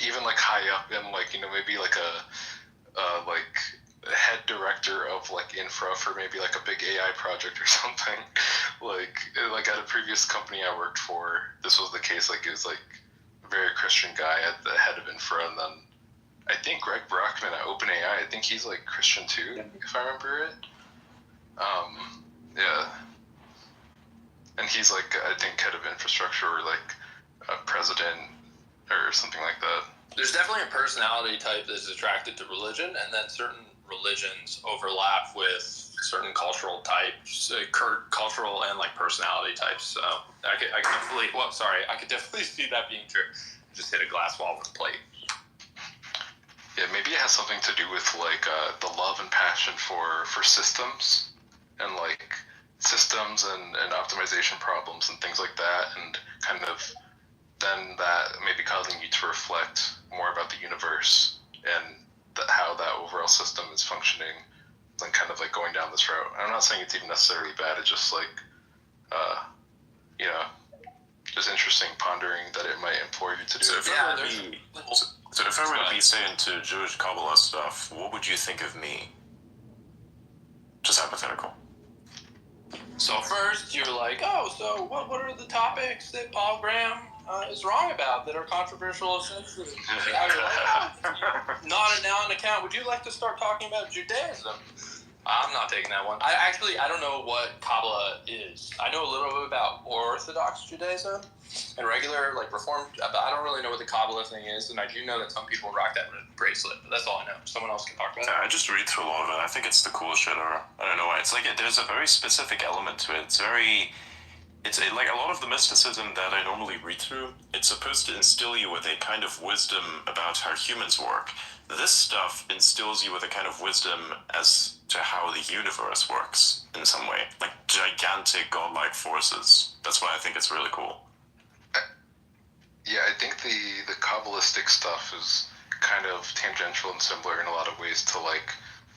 even like high up in like, you know, maybe like a like head director of like infra for maybe like a big AI project or something. like at a previous company I worked for, this was the case. Like it was like a very Christian guy at the head of infra, and then I think Greg Brockman at OpenAI, I think he's like Christian too, if I remember it. Yeah. And he's like, I think, head of infrastructure or like president or something like that. There's definitely a personality type that's attracted to religion, and then certain religions overlap with certain cultural types, cultural and like personality types. So I could definitely see that being true. Just hit a glass wall with a plate. Yeah, maybe it has something to do with like the love and passion for systems and like systems and optimization problems and things like that, and kind of then that maybe causing you to reflect more about the universe and how that overall system is functioning, and kind of like going down this route. I'm not saying it's even necessarily bad. It's just like, you know, just interesting pondering that it might implore you to do So it. if I were to be saying to Jewish Kabbalah stuff, what would you think of me? Just hypothetical. So first, you're like, oh, so what are the topics that Paul Graham is wrong about that are controversial or sensitive? Now you're like, oh, not a noun account. Would you like to start talking about Judaism? I'm not taking that one. I don't know what Kabbalah is. I know a little bit about Orthodox Judaism and regular, like, Reformed, but I don't really know what the Kabbalah thing is, and I do know that some people rock that bracelet, but that's all I know. Someone else can talk about it. I just read through a lot of it. I think it's the coolest shit ever. I don't know why. It's like, there's a very specific element to it. It's like a lot of the mysticism that I normally read through, it's supposed to instill you with a kind of wisdom about how humans work. This stuff instills you with a kind of wisdom as to how the universe works in some way. Like gigantic godlike forces. That's why I think it's really cool. Yeah, I think the Kabbalistic stuff is kind of tangential and similar in a lot of ways to like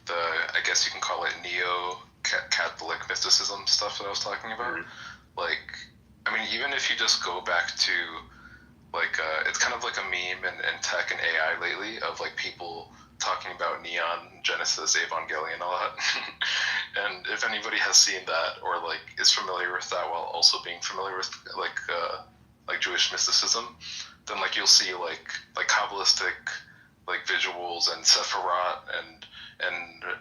the, I guess you can call it neo-Catholic mysticism stuff that I was talking about. Mm-hmm. Like, I mean, even if you just go back to like, it's kind of like a meme in tech and AI lately of like people talking about Neon Genesis Evangelion a lot. And if anybody has seen that or like is familiar with that while also being familiar with like Jewish mysticism, then like you'll see like Kabbalistic like visuals and Sephiroth and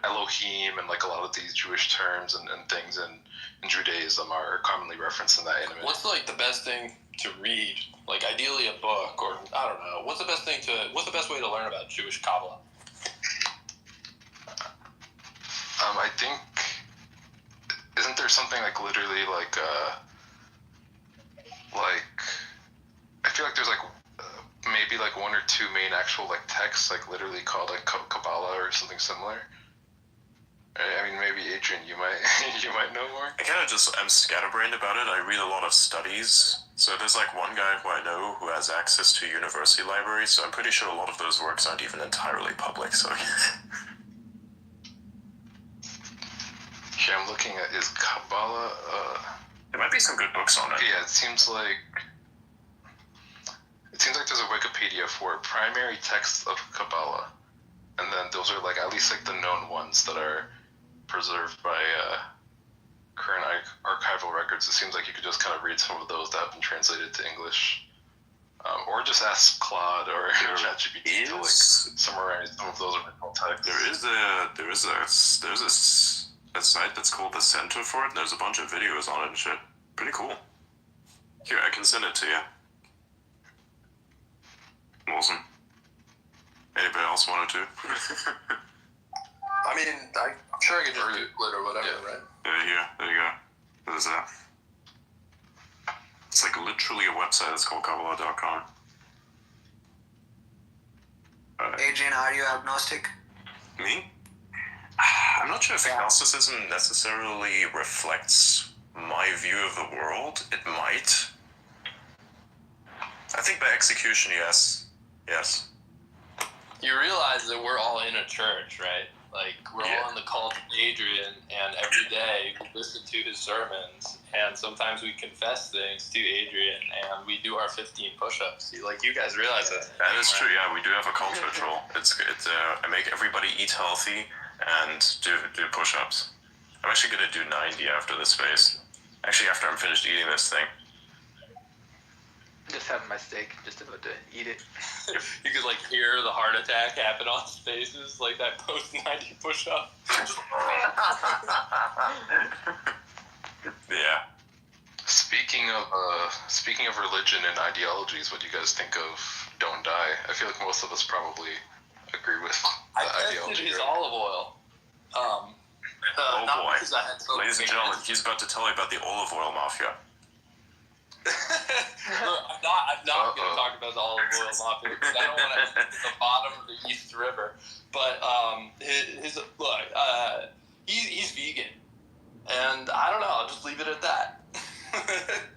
Elohim and like a lot of these Jewish terms and things in Judaism are commonly referenced in that anime. What's like the best thing to read? Like ideally a book, or I don't know. What's the best way to learn about Jewish Kabbalah? I think, isn't there something like literally like I feel like there's like maybe like one or two main actual like texts like literally called like Kabbalah or something similar. I mean, maybe Adrian, you might know more. I'm scatterbrained about it. I read a lot of studies. So there's like one guy who I know who has access to university libraries, so I'm pretty sure a lot of those works aren't even entirely public, so Here I'm looking at, is Kabbalah there might be some good books on it. Yeah, it seems like there's a Wikipedia for primary texts of Kabbalah. And then those are like at least like the known ones that are preserved by current archival records. It seems like you could just kind of read some of those that have been translated to English, or just ask Claude or ChatGPT to like summarize some of those original texts. There is a site that's called the Center for it. There's a bunch of videos on it and shit. Pretty cool. Here, I can send it to you. Awesome. Anybody else wanted to? I mean, I'm sure I could just Google it or whatever, right? There you go. There's that. It's like literally a website. It's called Kabbalah.com. Adrian, are you agnostic? Me? I'm not sure if agnosticism necessarily reflects my view of the world. It might. I think by execution, yes. Yes. You realize that we're all in a church, right? Like, we're all in the cult of Adrian, and every day we listen to his sermons, and sometimes we confess things to Adrian, and we do our 15 push-ups. Like, you guys realize that? That is true, yeah. We do have a cult ritual. I make everybody eat healthy and do push-ups. I'm actually going to do 90 after this phase. Actually, after I'm finished eating this thing. Just having my steak, just about to eat it. You could, like, hear the heart attack happen on his faces, like that post-90 push-up. Yeah. Speaking of religion and ideologies, what do you guys think of Don't Die? I feel like most of us probably agree with the I tested ideology. his Right? olive oil. Oh Not boy. because I had so Ladies and gentlemen, he's about to tell you about the olive oil mafia. Look, I'm not going to talk about the olive oil mafia because I don't want to end at the bottom of the East River. But he's vegan, and I don't know. I'll just leave it at that.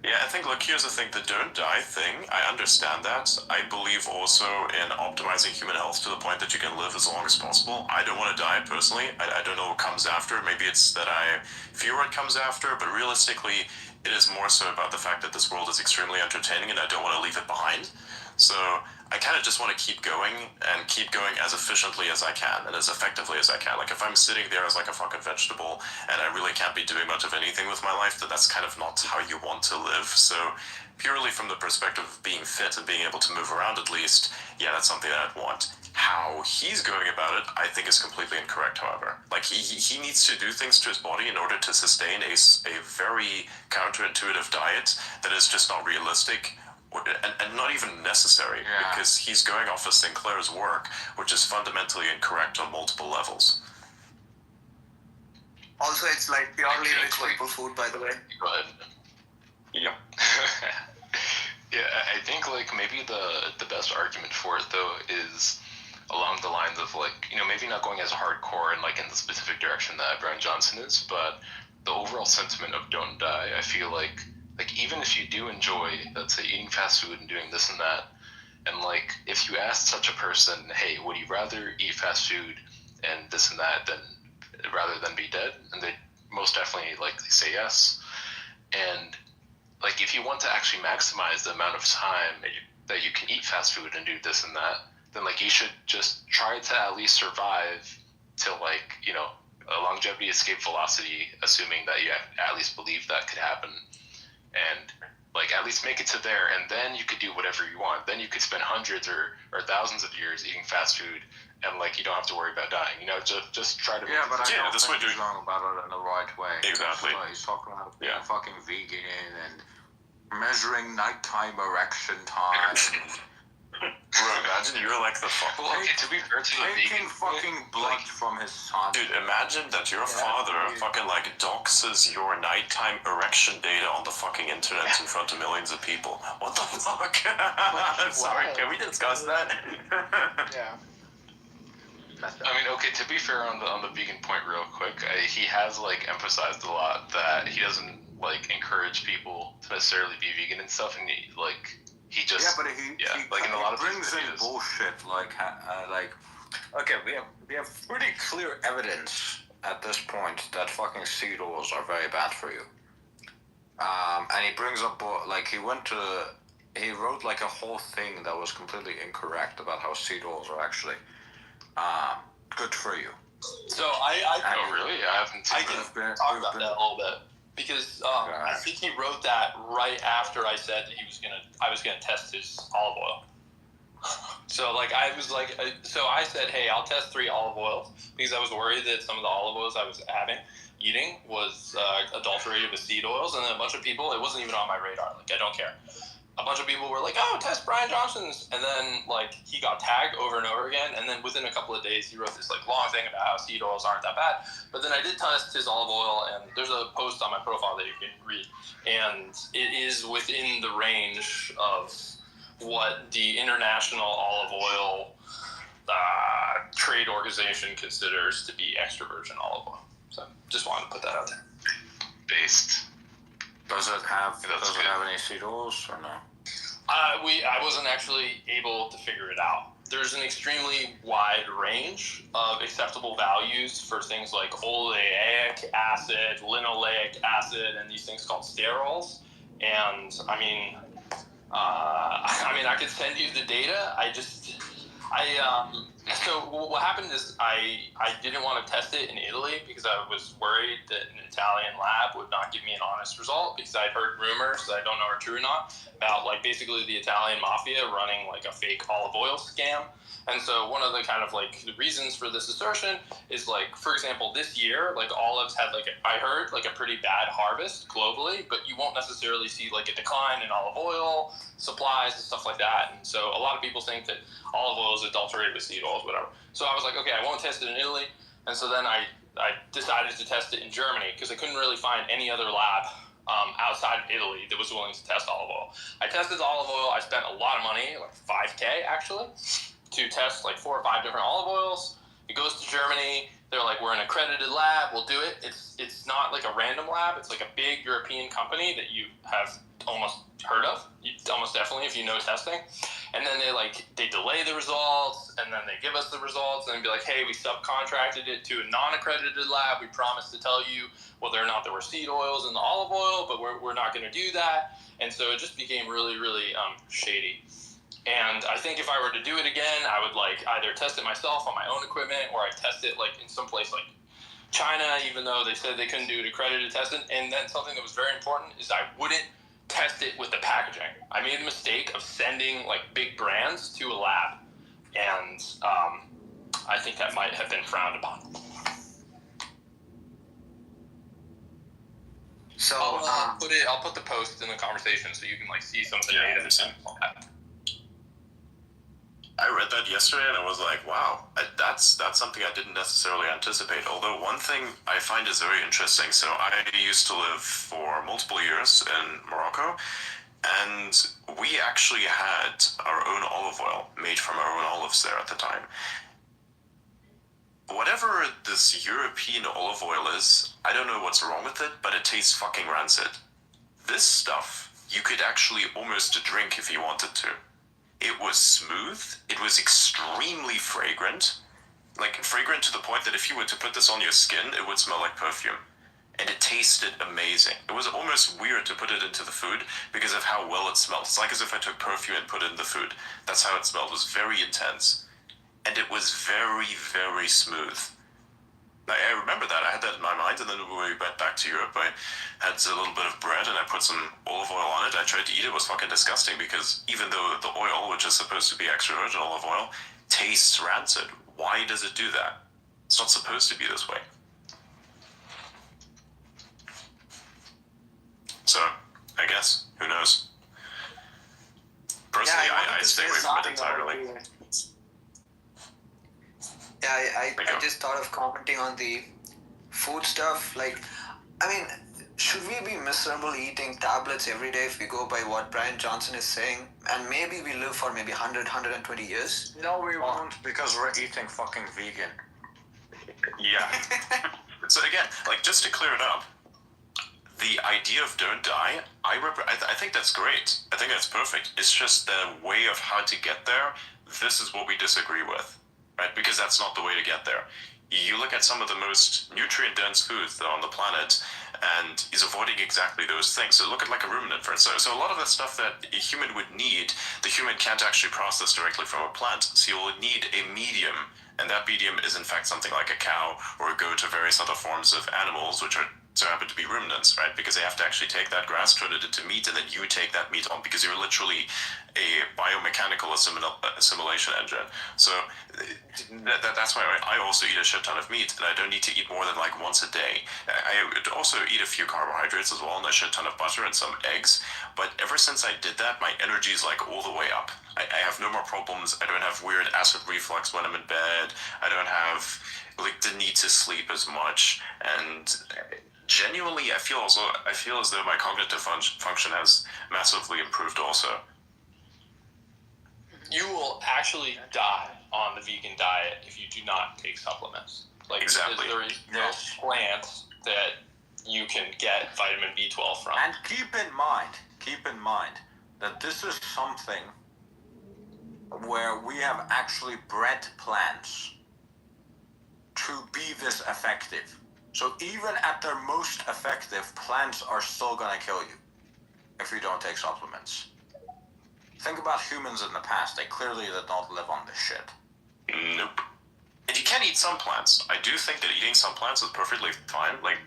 Yeah, I think, look, here's the thing, the don't die thing, I understand that. I believe also in optimizing human health to the point that you can live as long as possible. I don't want to die, personally. I don't know what comes after. Maybe it's that I fear what comes after, but realistically, it is more so about the fact that this world is extremely entertaining and I don't want to leave it behind. So I kind of just want to keep going and keep going as efficiently as I can and as effectively as I can. Like, if I'm sitting there as like a fucking vegetable and I really can't be doing much of anything with my life, then that's kind of not how you want to live. So purely from the perspective of being fit and being able to move around at least, yeah, that's something that I'd want. How he's going about it, I think, is completely incorrect, however. Like, he needs to do things to his body in order to sustain a very counterintuitive diet that is just not realistic and not even necessary, because he's going off of Sinclair's work, which is fundamentally incorrect on multiple levels. Also, it's like purely rich people food, by the way. Go ahead. Yep. Yeah, I think like maybe the best argument for it though is along the lines of like, you know, maybe not going as hardcore and like in the specific direction that Brian Johnson is, but the overall sentiment of Don't Die, I feel like even if you do enjoy, let's say, eating fast food and doing this and that, and like if you ask such a person, hey, would you rather eat fast food and this and that rather than be dead? And they most definitely likely say yes. And like if you want to actually maximize the amount of time that you can eat fast food and do this and that, then like you should just try to at least survive till like, you know, a longevity escape velocity, assuming that you at least believe that could happen, and like at least make it to there, and then you could do whatever you want. Then you could spend hundreds or thousands of years eating fast food, and like you don't have to worry about dying. You know, just try to. Yeah, but I don't this think way he's wrong about it in the right way. Exactly. He's talking about being fucking vegan and measuring nighttime erection time. Bro, imagine you're like the fuck. Well, okay, to be fair to the Taking vegan, fucking blood from his son. Dude, imagine that your father fucking like doxes your nighttime erection data on the fucking internet in front of millions of people. What the fuck? I'm sorry, can we discuss that? Yeah. I mean, okay, to be fair on the vegan point real quick, he has like emphasized a lot that he doesn't like encourage people to necessarily be vegan and stuff, and he just Yeah, but he like in a lot of brings in videos. bullshit like okay, we have pretty clear evidence at this point that fucking seed oils are very bad for you. And he brings up like he wrote like a whole thing that was completely incorrect about how seed oils are actually good for you. So I Oh really? I haven't seen I can that. talk about that a little bit because I think he wrote that right after I said that I was gonna test his olive oil. So like I was like, so I said, hey, I'll test 3 olive oils because I was worried that some of the olive oils I was eating was adulterated with seed oils, and then a bunch of people, it wasn't even on my radar. Like I don't care. A bunch of people were like, oh, test Brian Johnson's, and then like he got tagged over and over again, and then within a couple of days he wrote this like long thing about how seed oils aren't that bad. But then I did test his olive oil, and there's a post on my profile that you can read, and it is within the range of what the international olive oil trade organization considers to be extra virgin olive oil. So just wanted to put that out there. Based. Does it have That's good. any seed oils or no? I wasn't actually able to figure it out. There's an extremely wide range of acceptable values for things like oleic acid, linoleic acid, and these things called sterols. And I could send you the data. So what happened is I didn't want to test it in Italy because I was worried that an Italian lab would not give me an honest result because I'd heard rumors that I don't know are true or not about like basically the Italian mafia running like a fake olive oil scam. And so one of the kind of like the reasons for this assertion is like, for example, this year, like olives had I heard like a pretty bad harvest globally, but you won't necessarily see like a decline in olive oil supplies and stuff like that. And so a lot of people think that olive oil is adulterated with seed oils, whatever. So I was like, okay, I won't test it in Italy. And so then I decided to test it in Germany because I couldn't really find any other lab outside of Italy that was willing to test olive oil. I tested the olive oil. I spent a lot of money, like $5,000 actually, to test like 4 or 5 different olive oils. It goes to Germany. They're like, we're an accredited lab. We'll do it. It's not like a random lab. It's like a big European company that you have almost heard of. Almost definitely if you know testing. And then they delay the results, and then they give us the results, and then be like, hey, we subcontracted it to a non-accredited lab. We promised to tell you whether or not there were seed oils in the olive oil, but we're not going to do that. And so it just became really, really shady. And I think if I were to do it again, I would like either test it myself on my own equipment, or I test it like in some place like China, even though they said they couldn't do it accredited testing. And then something that was very important is I wouldn't test it with the packaging. I made the mistake of sending like big brands to a lab, and I think that might have been frowned upon. So I'll put the post in the conversation so you can like see some of the data. I read that yesterday and I was like, wow, that's something I didn't necessarily anticipate. Although one thing I find is very interesting. So I used to live for multiple years in Morocco, and we actually had our own olive oil made from our own olives there at the time. Whatever this European olive oil is, I don't know what's wrong with it, but it tastes fucking rancid. This stuff, you could actually almost drink if you wanted to. It was smooth, it was extremely fragrant, like fragrant to the point that if you were to put this on your skin, it would smell like perfume. And it tasted amazing. It was almost weird to put it into the food because of how well it smelled. It's like as if I took perfume and put it in the food. That's how it smelled. It was very intense. And it was very, very smooth. I remember that. I had that in my mind, and then when we went back to Europe, I had a little bit of bread, and I put some olive oil on it. I tried to eat it. It was fucking disgusting, because even though the oil, which is supposed to be extra virgin olive oil, tastes rancid. Why does it do that? It's not supposed to be this way. So, I guess, who knows? Personally, I stay away from it entirely. Yeah, I just thought of commenting on the food stuff. Like, I mean, should we be miserable eating tablets every day if we go by what Brian Johnson is saying? And maybe we live for maybe 100, 120 years? No, we won't, because we're eating fucking vegan. Yeah. So again, like, just to clear it up, the idea of don't die, I think that's great. I think that's perfect. It's just the way of how to get there, this is what we disagree with. Right? Because that's not the way to get there. You look at some of the most nutrient-dense foods that are on the planet, and he's avoiding exactly those things. So look at like a ruminant, for instance. So a lot of the stuff that a human would need, the human can't actually process directly from a plant. So you'll need a medium, and that medium is in fact something like a cow or a goat or various other forms of animals, which are so happen to be ruminants, right? Because they have to actually take that grass, turn it into meat, and then you take that meat on, because you're literally a biomechanical assimilation engine. So that's why I also eat a shit ton of meat, and I don't need to eat more than like once a day. I would also eat a few carbohydrates as well, and a shit ton of butter and some eggs. But ever since I did that, my energy is like all the way up. I have no more problems. I don't have weird acid reflux when I'm in bed. I don't have like the need to sleep as much, and genuinely, I feel as though my cognitive function has massively improved also. you will actually die on the vegan diet if you do not take supplements. Like, Exactly. there is no plant that you can get vitamin B12 from. And keep in mind that this is something where we have actually bred plants to be this effective. So even at their most effective, plants are still gonna kill you if you don't take supplements. Think about humans in the past. They clearly did not live on this shit. Nope. And you can eat some plants. I do think that eating some plants is perfectly fine. Like,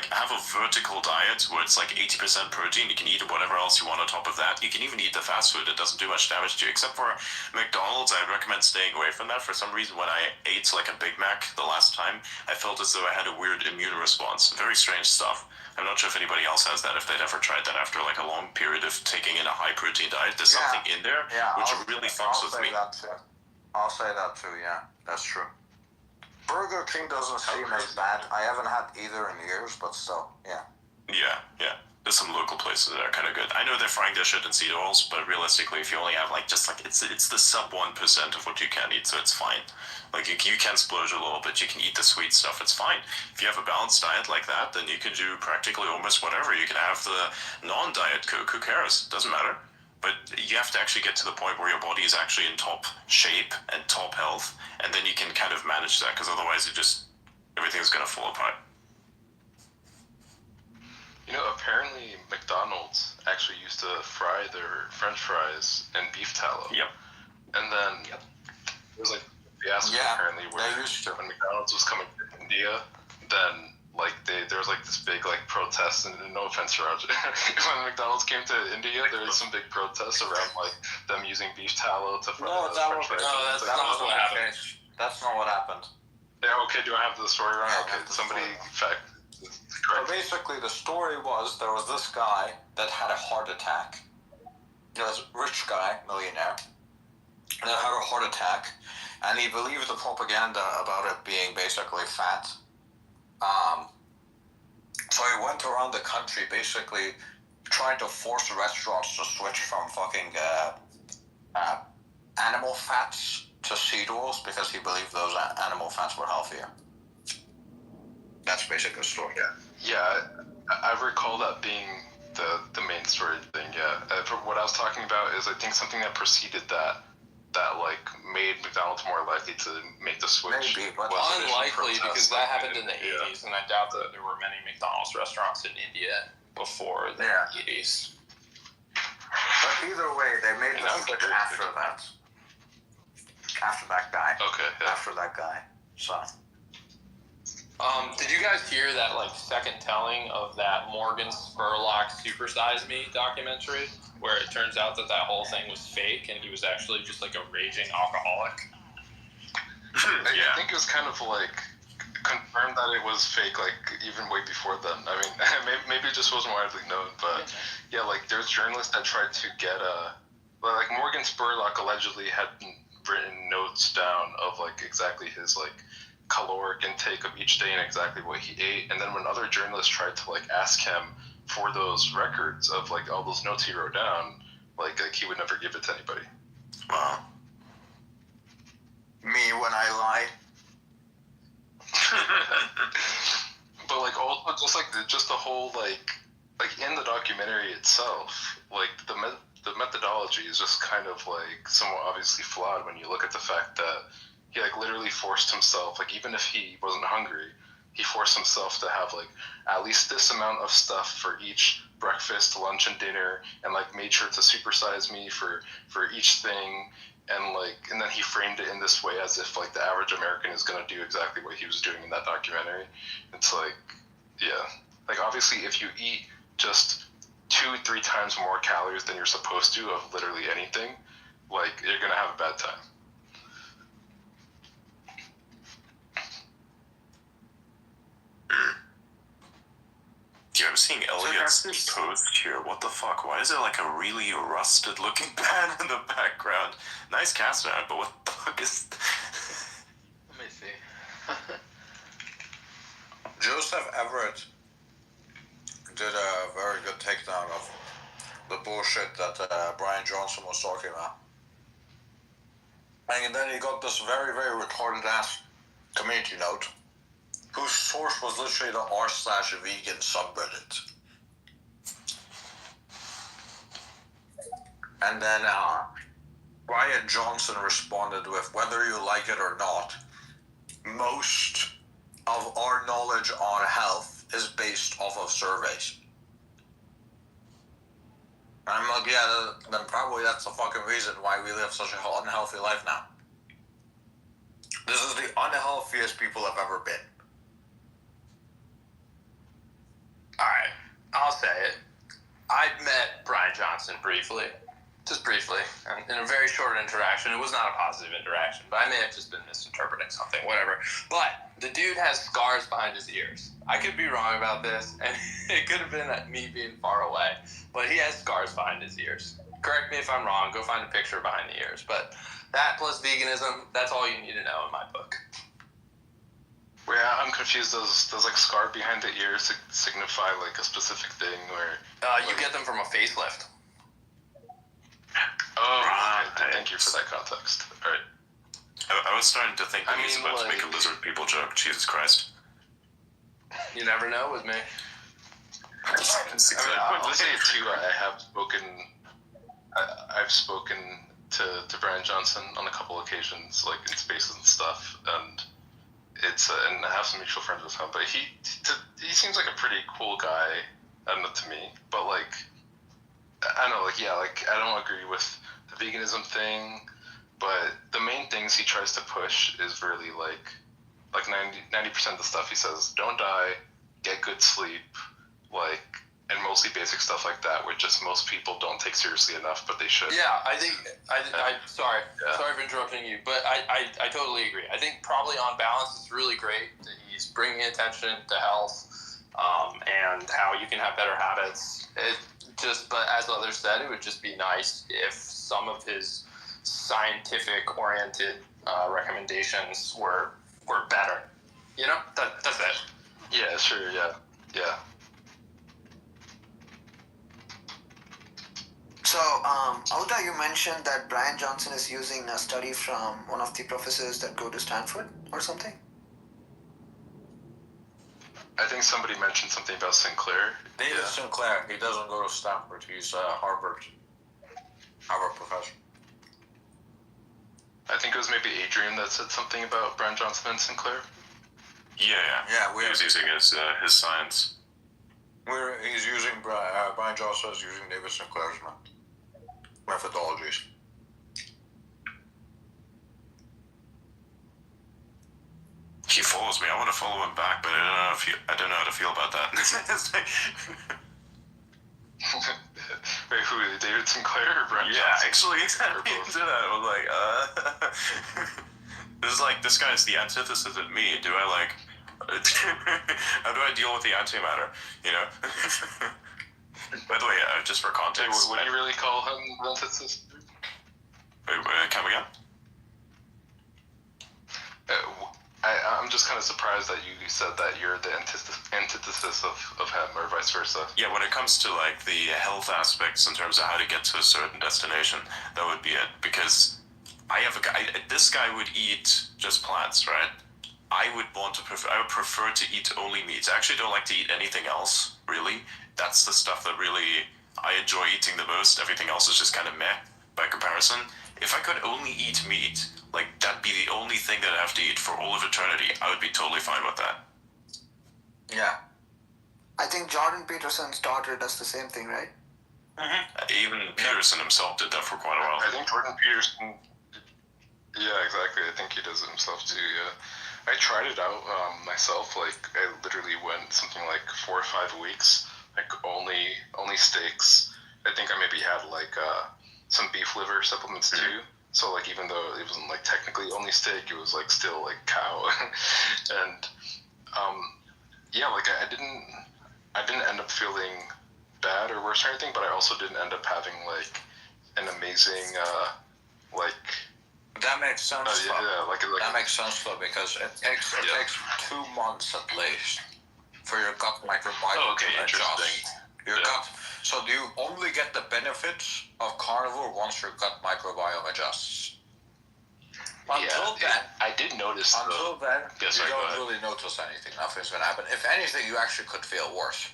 have a vertical diet where it's like 80% protein. You can eat whatever else you want on top of that. You can even eat the fast food. It doesn't do much damage to you. Except for McDonald's, I recommend staying away from that. For some reason, when I ate like a Big Mac the last time, I felt as though I had a weird immune response. Very strange stuff. I'm not sure if anybody else has that, if they'd ever tried that after like a long period of taking in a high protein diet. There's something in there which really fucks with me. I'll say that too, yeah. That's true. Burger King doesn't seem as bad. I haven't had either in years, but still, yeah. Yeah. There's some local places that are kind of good. I know they're frying their shit in seed oils, but realistically, if you only have it's the sub 1% of what you can eat, so it's fine. Like, you can splurge a little bit, you can eat the sweet stuff, it's fine. If you have a balanced diet like that, then you can do practically almost whatever. You can have the non-diet Coke, who cares? Doesn't matter. But you have to actually get to the point where your body is actually in top shape and top health, and then you can kind of manage that, because otherwise everything's going to fall apart. You know, apparently McDonald's actually used to fry their French fries in beef tallow. Yep. And then there was like fiasco apparently where when McDonald's was coming to India, then like there was like this big like protest, and no offense to Roger, when McDonald's came to India, there was some big protests around like them using beef tallow to fry French fries. That's not what happened. That's not what happened. Yeah, okay, do I have the story wrong? Yeah, okay, somebody fact. So basically, the story was there was this guy that had a heart attack. He was a rich guy, millionaire, that had a heart attack, and he believed the propaganda about it being basically fat. So he went around the country basically trying to force restaurants to switch from fucking animal fats to seed oils because he believed those animal fats were healthier. That's basically the story. Yeah, I recall that being the main story thing. Yeah, what I was talking about is I think something that preceded that like made McDonald's more likely to make the switch. Maybe, but unlikely, because that happened in the 80s, and I doubt that there were many McDonald's restaurants in India before the 80s. But either way, they made the switch after that. After that guy. Okay. Yeah. After that guy. So. Did you guys hear that like second telling of that Morgan Spurlock Super Size Me documentary, where it turns out that whole thing was fake and he was actually just like a raging alcoholic? I think it was kind of like confirmed that it was fake, like even way before then. I mean, maybe it just wasn't widely known, but yeah, like there's journalists that tried to get like Morgan Spurlock allegedly had written notes down of like exactly his like caloric intake of each day and exactly what he ate, and then when other journalists tried to like ask him for those records of like all those notes he wrote down, like he would never give it to anybody. Wow. Me when I lie. But like also just the whole like in the documentary itself, like the methodology is just kind of like somewhat obviously flawed when you look at the fact that he like literally forced himself, like even if he wasn't hungry, he forced himself to have like at least this amount of stuff for each breakfast, lunch, and dinner, and like made sure to supersize me for each thing, and then he framed it in this way as if like the average American is gonna do exactly what he was doing in that documentary. It's like, yeah, like obviously if you eat just 2-3 times more calories than you're supposed to of literally anything, like you're gonna have a bad time. Dude, I'm seeing Elliot's post here. What the fuck? Why is there like a really rusted looking pan in the background? Nice cast iron, but what the fuck is... Let me see. Joseph Everett did a very good takedown of the bullshit that Brian Johnson was talking about. And then he got this very, very retarded ass community note, whose source was literally the r/vegan subreddit. And then Brian Johnson responded with, whether you like it or not, most of our knowledge on health is based off of surveys. And I'm like, yeah, then probably that's the fucking reason why we live such an unhealthy life now. This is the unhealthiest people have ever been. Alright, I'll say it. I met Brian Johnson briefly. Just briefly. In a very short interaction. It was not a positive interaction, but I may have just been misinterpreting something, whatever. But the dude has scars behind his ears. I could be wrong about this, and it could have been me being far away, but he has scars behind his ears. Correct me if I'm wrong. Go find a picture behind the ears. But that plus veganism, that's all you need to know in my book. Well, yeah, I'm confused. Does like scar behind the ears signify like a specific thing where? You get them from a facelift. Oh, okay. Thank you for that context. All right. I was starting to think that he's about to make a lizard people joke. Jesus Christ. You never know with me. I'll say it too. I've spoken to Brian Johnson on a couple occasions, like in spaces and stuff, and and I have some mutual friends with him. But he seems like a pretty cool guy, I don't know, to me. But like, I don't know, like yeah, like I don't agree with the veganism thing, but the main things he tries to push is really like 90% of the stuff he says, don't die, get good sleep, like, and mostly basic stuff like that, which just most people don't take seriously enough, but they should. Yeah, I think sorry for interrupting you, but I totally agree. I think probably on balance, it's really great that he's bringing attention to health, and how you can have better habits. But as others said, it would just be nice if some of his scientific-oriented recommendations were better. You know, that's it. Yeah, sure, yeah. So, Auta, you mentioned that Brian Johnson is using a study from one of the professors that go to Stanford or something? I think somebody mentioned something about Sinclair. David Sinclair, he doesn't go to Stanford. He's a Harvard professor. I think it was maybe Adrian that said something about Brian Johnson and Sinclair. Yeah. He was using his science. He's using Brian Johnson is using David Sinclair's methodologies. He follows me. I want to follow him back, but I don't know how to feel about that. Wait, who? David Sinclair or Brian Johnson? Yeah, actually, he did that. I was like, this guy's the antithesis of me. Do I like? How do I deal with the antimatter? You know. By the way, just for context, would you really call him the antithesis? Come again? I'm just kind of surprised that you said that you're the antithesis of him, or vice versa. Yeah, when it comes to like the health aspects in terms of how to get to a certain destination, that would be it. Because I have a guy. This guy would eat just plants, right? I would prefer to eat only meat. I actually don't like to eat anything else, really. That's the stuff that really I enjoy eating the most. Everything else is just kind of meh by comparison. If I could only eat meat, like that'd be the only thing that I have to eat for all of eternity, I would be totally fine with that. Yeah. I think Jordan Peterson's daughter does the same thing, right? Mm-hmm. Even Peterson himself did that for quite a while. I think Jordan Peterson. Yeah, exactly. I think he does it himself too. Yeah. I tried it out myself. Like I literally went something like 4 or 5 weeks, like only steaks. I think I maybe had like some beef liver supplements too. So like even though it wasn't like technically only steak, it was like still like cow. And yeah, like I didn't end up feeling bad or worse or anything, but I also didn't end up having like an amazing like. That makes sense. That makes sense though, because it takes 2 months at least for your gut microbiome to adjust. Your gut. So do you only get the benefits of carnivore once your gut microbiome adjusts? Until then, I did notice. until then, Yes, you sorry, go don't ahead. really notice anything. Nothing's gonna happen. If anything, you actually could feel worse,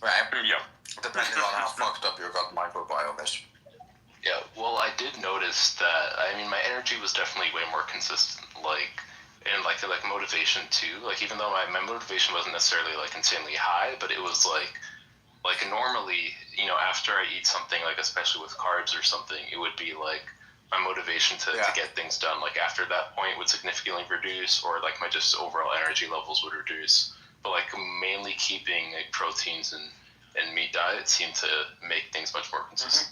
right? Yeah. Depending on how fucked up your gut microbiome is. Yeah, well, I did notice that. I mean, my energy was definitely way more consistent. And like motivation too. Like, even though my motivation wasn't necessarily like insanely high, but it was like normally, after I eat something, like especially with carbs or something, it would be like my motivation to get things done. Like, after that point would significantly reduce, or like my just overall energy levels would reduce. But like mainly keeping like proteins and meat diet seemed to make things much more consistent.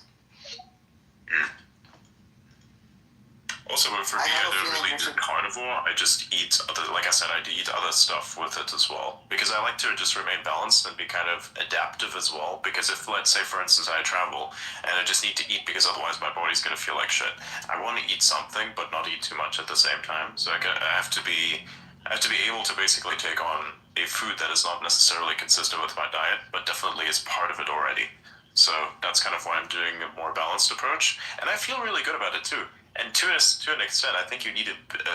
Also, for me, I don't really do carnivore. I just eat other, like I said, I eat other stuff with it as well. Because I like to just remain balanced and be kind of adaptive as well. Because if, let's say, for instance, I travel and I just need to eat because otherwise my body's going to feel like shit. I want to eat something, but not eat too much at the same time. So I have to be able to basically take on a food that is not necessarily consistent with my diet, but definitely is part of it already. So that's kind of why I'm doing a more balanced approach. And I feel really good about it too. And to an extent, I think you need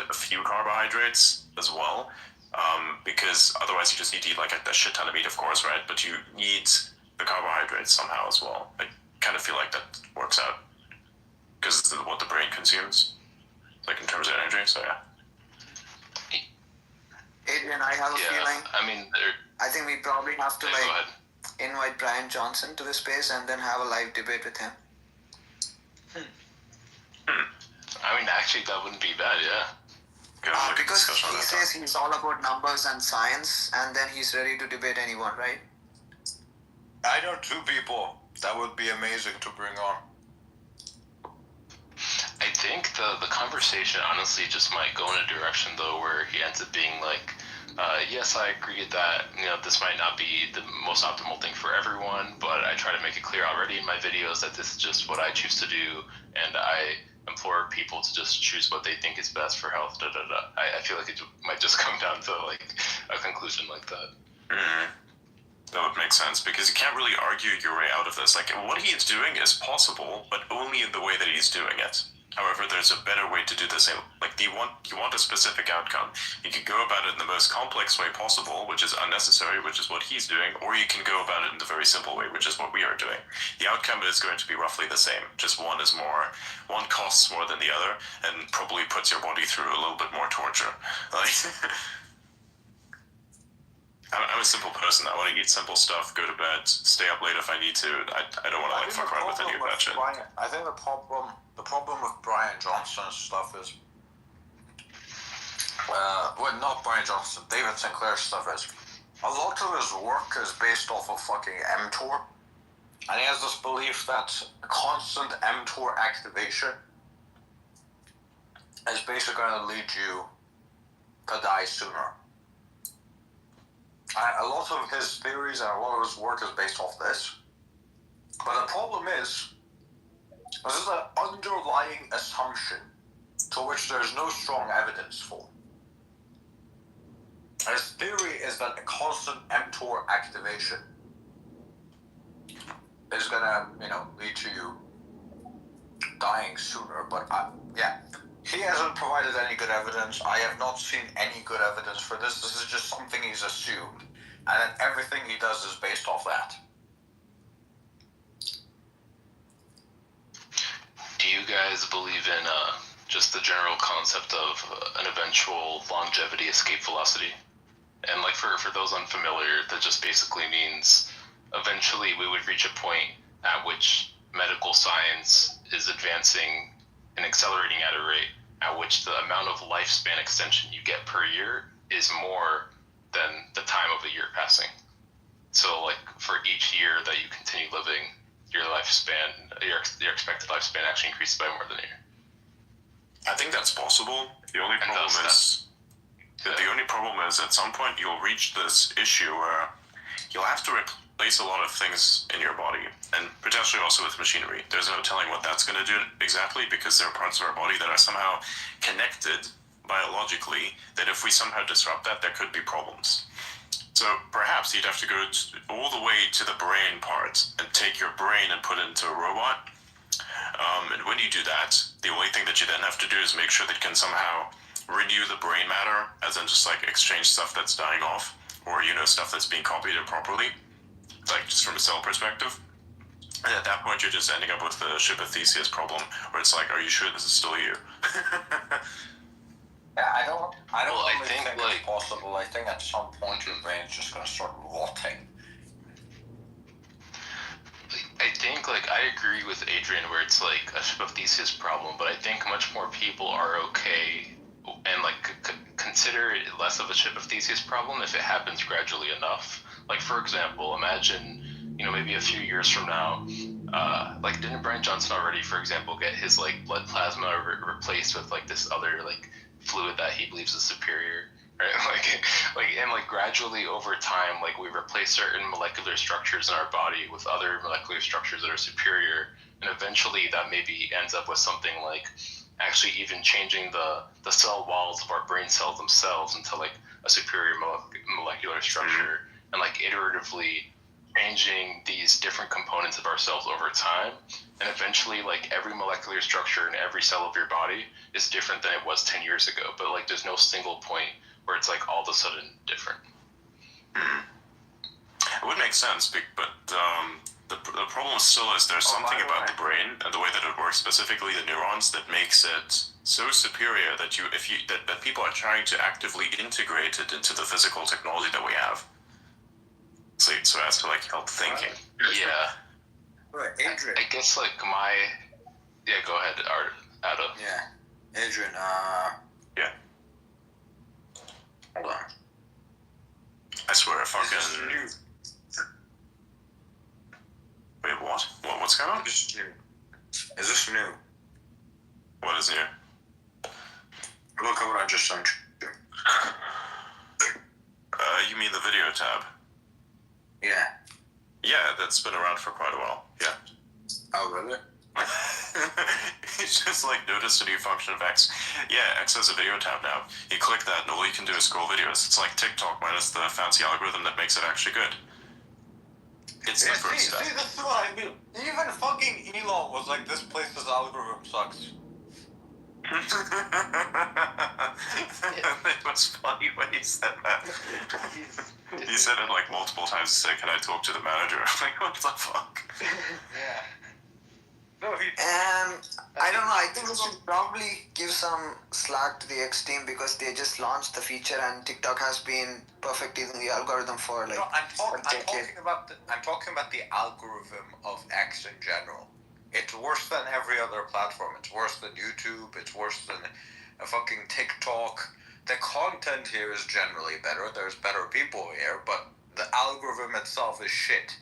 a few carbohydrates as well, because otherwise you just need to eat like a shit ton of meat, of course, right? But you need the carbohydrates somehow as well. I kind of feel like that works out because it's what the brain consumes, like in terms of energy. So yeah. Adrian, I have a feeling. I mean, I think we probably have to go ahead. invite Brian Johnson to the space and then have a live debate with him. I mean, actually, that wouldn't be bad, yeah. Because he says he's all about numbers and science, and then he's ready to debate anyone, right? I know two people that would be amazing to bring on. I think the conversation honestly just might go in a direction though where he ends up being like, yes, I agree that this might not be the most optimal thing for everyone, but I try to make it clear already in my videos that this is just what I choose to do, and I implore people to just choose what they think is best for health. I feel like it might just come down to like a conclusion like that. Mm-hmm. That would make sense, because you can't really argue your way out of this. Like, what he is doing is possible, but only in the way that he's doing it. However, there's a better way to do the same. Like, you want a specific outcome. You can go about it in the most complex way possible, which is unnecessary, which is what he's doing, or you can go about it in the very simple way, which is what we are doing. The outcome is going to be roughly the same. Just one costs more than the other, and probably puts your body through a little bit more torture. Like, I'm a simple person. I want to eat simple stuff, go to bed, stay up late if I need to. I don't want to fuck around with any of that shit. I think the problem with Brian Johnson's stuff is, not Brian Johnson, David Sinclair's stuff is, a lot of his work is based off of fucking mTOR, and he has this belief that constant mTOR activation is basically going to lead you to die sooner. A lot of his theories and a lot of his work is based off this. But the problem is, this is an underlying assumption to which there's no strong evidence for. His theory is that a constant mTOR activation is gonna, lead to you dying sooner. But he hasn't provided any good evidence. I have not seen any good evidence for this. This is just something he's assumed. And then everything he does is based off that. Do you guys believe in just the general concept of an eventual longevity escape velocity? And like for those unfamiliar, that just basically means eventually we would reach a point at which medical science is advancing and accelerating at a rate at which the amount of lifespan extension you get per year is more than the time of a year passing. So like for each year that you continue living, your lifespan, your expected lifespan actually increases by more than a year. I think that's possible. The only problem is at some point you'll reach this issue where you'll have to replace a lot of things in your body, and potentially also with machinery. There's no telling what that's going to do exactly, because there are parts of our body that are somehow connected biologically, that if we somehow disrupt that, there could be problems. So perhaps you'd have to go all the way to the brain part and take your brain and put it into a robot. And when you do that, the only thing that you then have to do is make sure that you can somehow renew the brain matter, as in just like exchange stuff that's dying off, or stuff that's being copied improperly, like just from a cell perspective. And at that point, you're just ending up with the ship of Theseus problem, where it's like, are you sure this is still you? Yeah, I don't Well, I really think, think like- it's possible. I think at some point your brain's just gonna start rotting. I think, like, I agree with Adrian where it's like a ship of Theseus problem, but I think much more people are okay and like consider it less of a ship of Theseus problem if it happens gradually enough. Like, for example, imagine, maybe a few years from now, like, didn't Brian Johnson already, for example, get his like blood plasma replaced with like this other like fluid that he believes is superior? Right, and gradually over time, like, we replace certain molecular structures in our body with other molecular structures that are superior, and eventually that maybe ends up with something like actually even changing the cell walls of our brain cells themselves into like a superior molecular structure, and like iteratively changing these different components of ourselves over time, and eventually like every molecular structure in every cell of your body is different than it was 10 years ago, but like there's no single point where it's like all of a sudden different. It would make sense, but the problem still is there's something about the brain and the way that it works, specifically the neurons, that makes it so superior that that people are trying to actively integrate it into the physical technology that we have. So as to like help thinking. Yeah. Right, Adrian. I guess like yeah, go ahead, Ada. Yeah, Adrian. Yeah. Hold on. I swear, Is this fucking. new? Wait, what? What's going on? Is this new? Is this new? What is new? Look at what I just sent you. You mean the video tab? Yeah. Yeah, that's been around for quite a while. Yeah. Oh, really? It's just like noticed a new function of X. Yeah, X has a video tab now. You click that and all you can do is scroll videos. It's like TikTok minus the fancy algorithm that makes it actually good. It's the first step. See, this is what I mean. Even fucking Elon was like, this place's algorithm sucks. It was funny when he said that. He said it like multiple times. He said, "Can I talk to the manager?" I'm like, what the fuck? Yeah. No, I don't know. I think we should probably give some slack to the X team because they just launched the feature and TikTok has been perfecting the algorithm for like. No, I'm a decade. talking about the algorithm of X in general. It's worse than every other platform. It's worse than YouTube. It's worse than a fucking TikTok. The content here is generally better. There's better people here, but the algorithm itself is shit.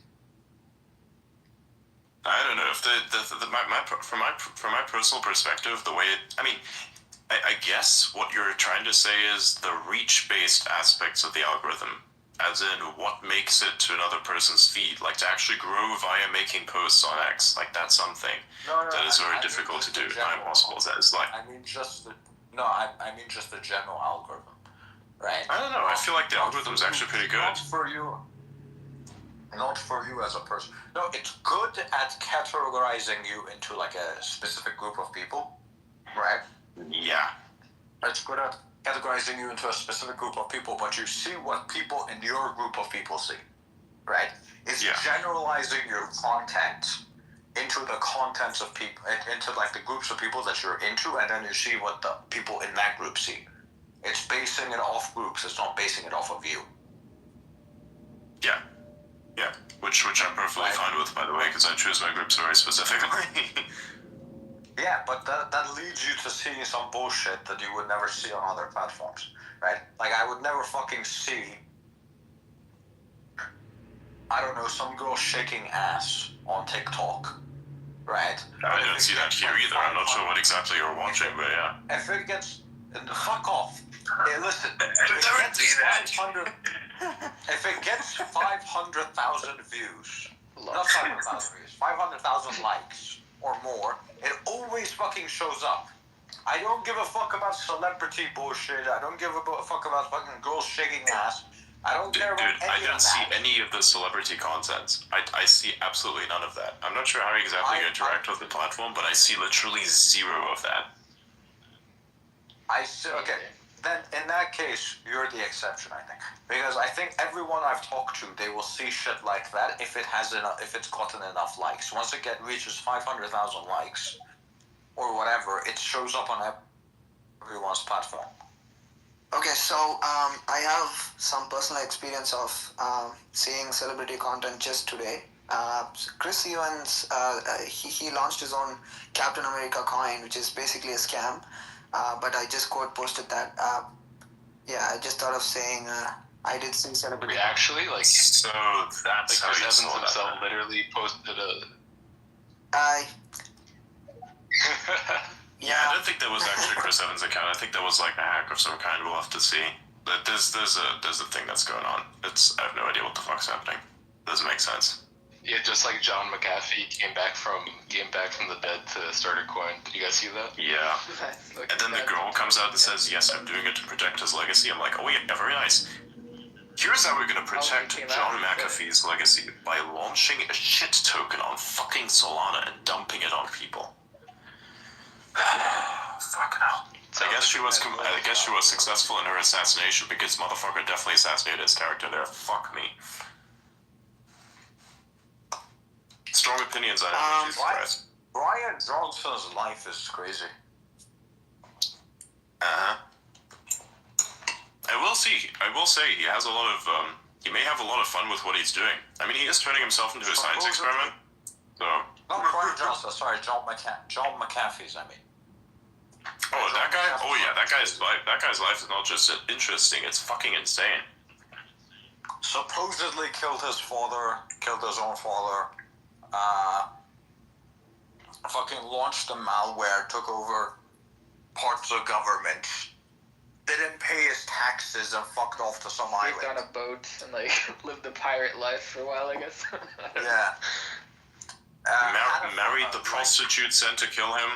I don't know if from my personal perspective, the way I guess what you're trying to say is the reach-based aspects of the algorithm, as in what makes it to another person's feed, like to actually grow via making posts on X, like that's something that is very difficult to do, not impossible. That is like I mean just the general algorithm, right? I don't know. I feel like the algorithm's actually pretty good. Not for you as a person. No, it's good at categorizing you into like a specific group of people, right? Yeah. It's good at categorizing you into a specific group of people, but you see what people in your group of people see, right? It's generalizing your content into the contents of people, into like the groups of people that you're into, and then you see what the people in that group see. It's basing it off groups. It's not basing it off of you. Yeah. Yeah, which I'm perfectly fine with, by the way, because I choose my groups very specifically. Yeah, but that leads you to seeing some bullshit that you would never see on other platforms, right? Like, I would never fucking see, I don't know, some girl shaking ass on TikTok, right? I don't see that here either. I'm not sure what exactly you're watching, but yeah. If it gets... Fuck off. Hey, listen. If it gets 500,000 views, not 500,000 views, 500,000 likes or more, it always fucking shows up. I don't give a fuck about celebrity bullshit. I don't give a fuck about fucking girls shaking ass. I don't care about Dude, I any don't of see that. any of the celebrity content. I see absolutely none of that. I'm not sure how exactly you interact with the platform, but I see literally zero of that. I see. Okay, then in that case, you're the exception, I think, because I think everyone I've talked to, they will see shit like that if it has enough, if it's gotten enough likes. Once it reaches 500,000 likes or whatever, it shows up on everyone's platform. Okay, so I have some personal experience of seeing celebrity content just today. Chris Evans, he launched his own Captain America coin, which is basically a scam. But I just quote posted that. Yeah, I just thought of saying I did see celebrity. Wait, actually, like, So that's like how Chris you Evans saw himself that. literally posted a. Yeah, I don't think that was actually Chris Evans' account. I think that was like a hack of some kind. We'll have to see. But there's a thing that's going on. I have no idea what the fuck's happening. Doesn't make sense. Yeah, just like John McAfee came back from the dead to start a coin. Did you guys see that? Yeah. And then the girl comes out and says, "Yes, I'm doing it to protect his legacy." I'm like, "Oh yeah, very nice." Here's how we're gonna protect John McAfee's legacy by launching a shit token on fucking Solana and dumping it on people. Fucking hell. I guess she was successful in her assassination because motherfucker definitely assassinated his character there. Fuck me. Strong opinions on it. Jesus Christ. Brian Johnson's life is crazy. I will say he has a lot of he may have a lot of fun with what he's doing. I mean, he is turning himself into a science experiment. So. Not Brian Johnson. Sorry, John McAfee's. I mean. Oh, that guy. Oh yeah, that guy's life is not just interesting; it's fucking insane. Supposedly killed his father, killed his own father. Fucking launched a malware, took over parts of government. Didn't pay his taxes and fucked off to some island. Lived on a boat and like lived the pirate life for a while, I guess. Yeah. Married the prostitute sent to kill him.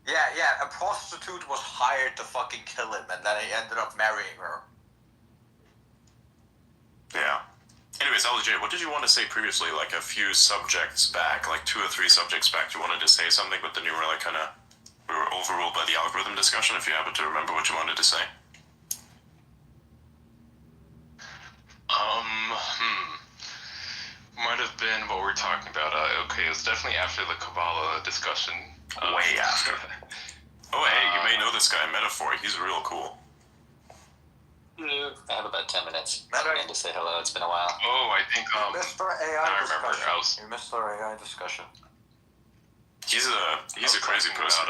Yeah. A prostitute was hired to fucking kill him, and then he ended up marrying her. Yeah. Anyways, LJ, what did you want to say previously? Like a few subjects back, like 2 or 3 subjects back, you wanted to say something, but then you were like kind of we were overruled by the algorithm discussion. If you happen to remember what you wanted to say. Might have been what we're talking about. Okay, it was definitely after the Kabbalah discussion. Way after. Oh, hey, you may know this guy, Metaphor. He's real cool. I have about 10 minutes. And to say hello. It's been a while. Oh, I think Mr. AI I remember. discussion. You missed our AI discussion. He's a crazy person.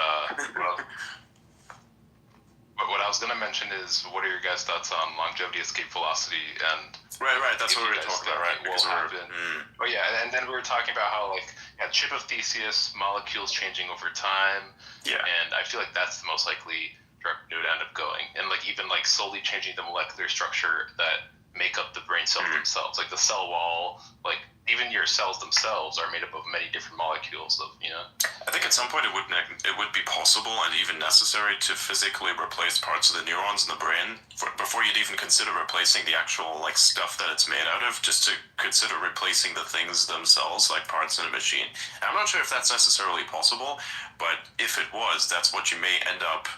But what I was gonna mention is, what are your guys' thoughts on longevity, escape velocity, and right? That's what we were talking about, right? Because Oh yeah, and then we were talking about how like chip of Theseus, molecules changing over time. Yeah. And I feel like that's the most likely direction it would end up going, and like even like slowly changing the molecular structure that make up the brain cells themselves, like the cell wall, like even your cells themselves are made up of many different molecules of, you know. I think at some point it would be possible and even necessary to physically replace parts of the neurons in the brain before you'd even consider replacing the actual like stuff that it's made out of, just to consider replacing the things themselves, like parts in a machine. And I'm not sure if that's necessarily possible, but if it was, that's what you may end up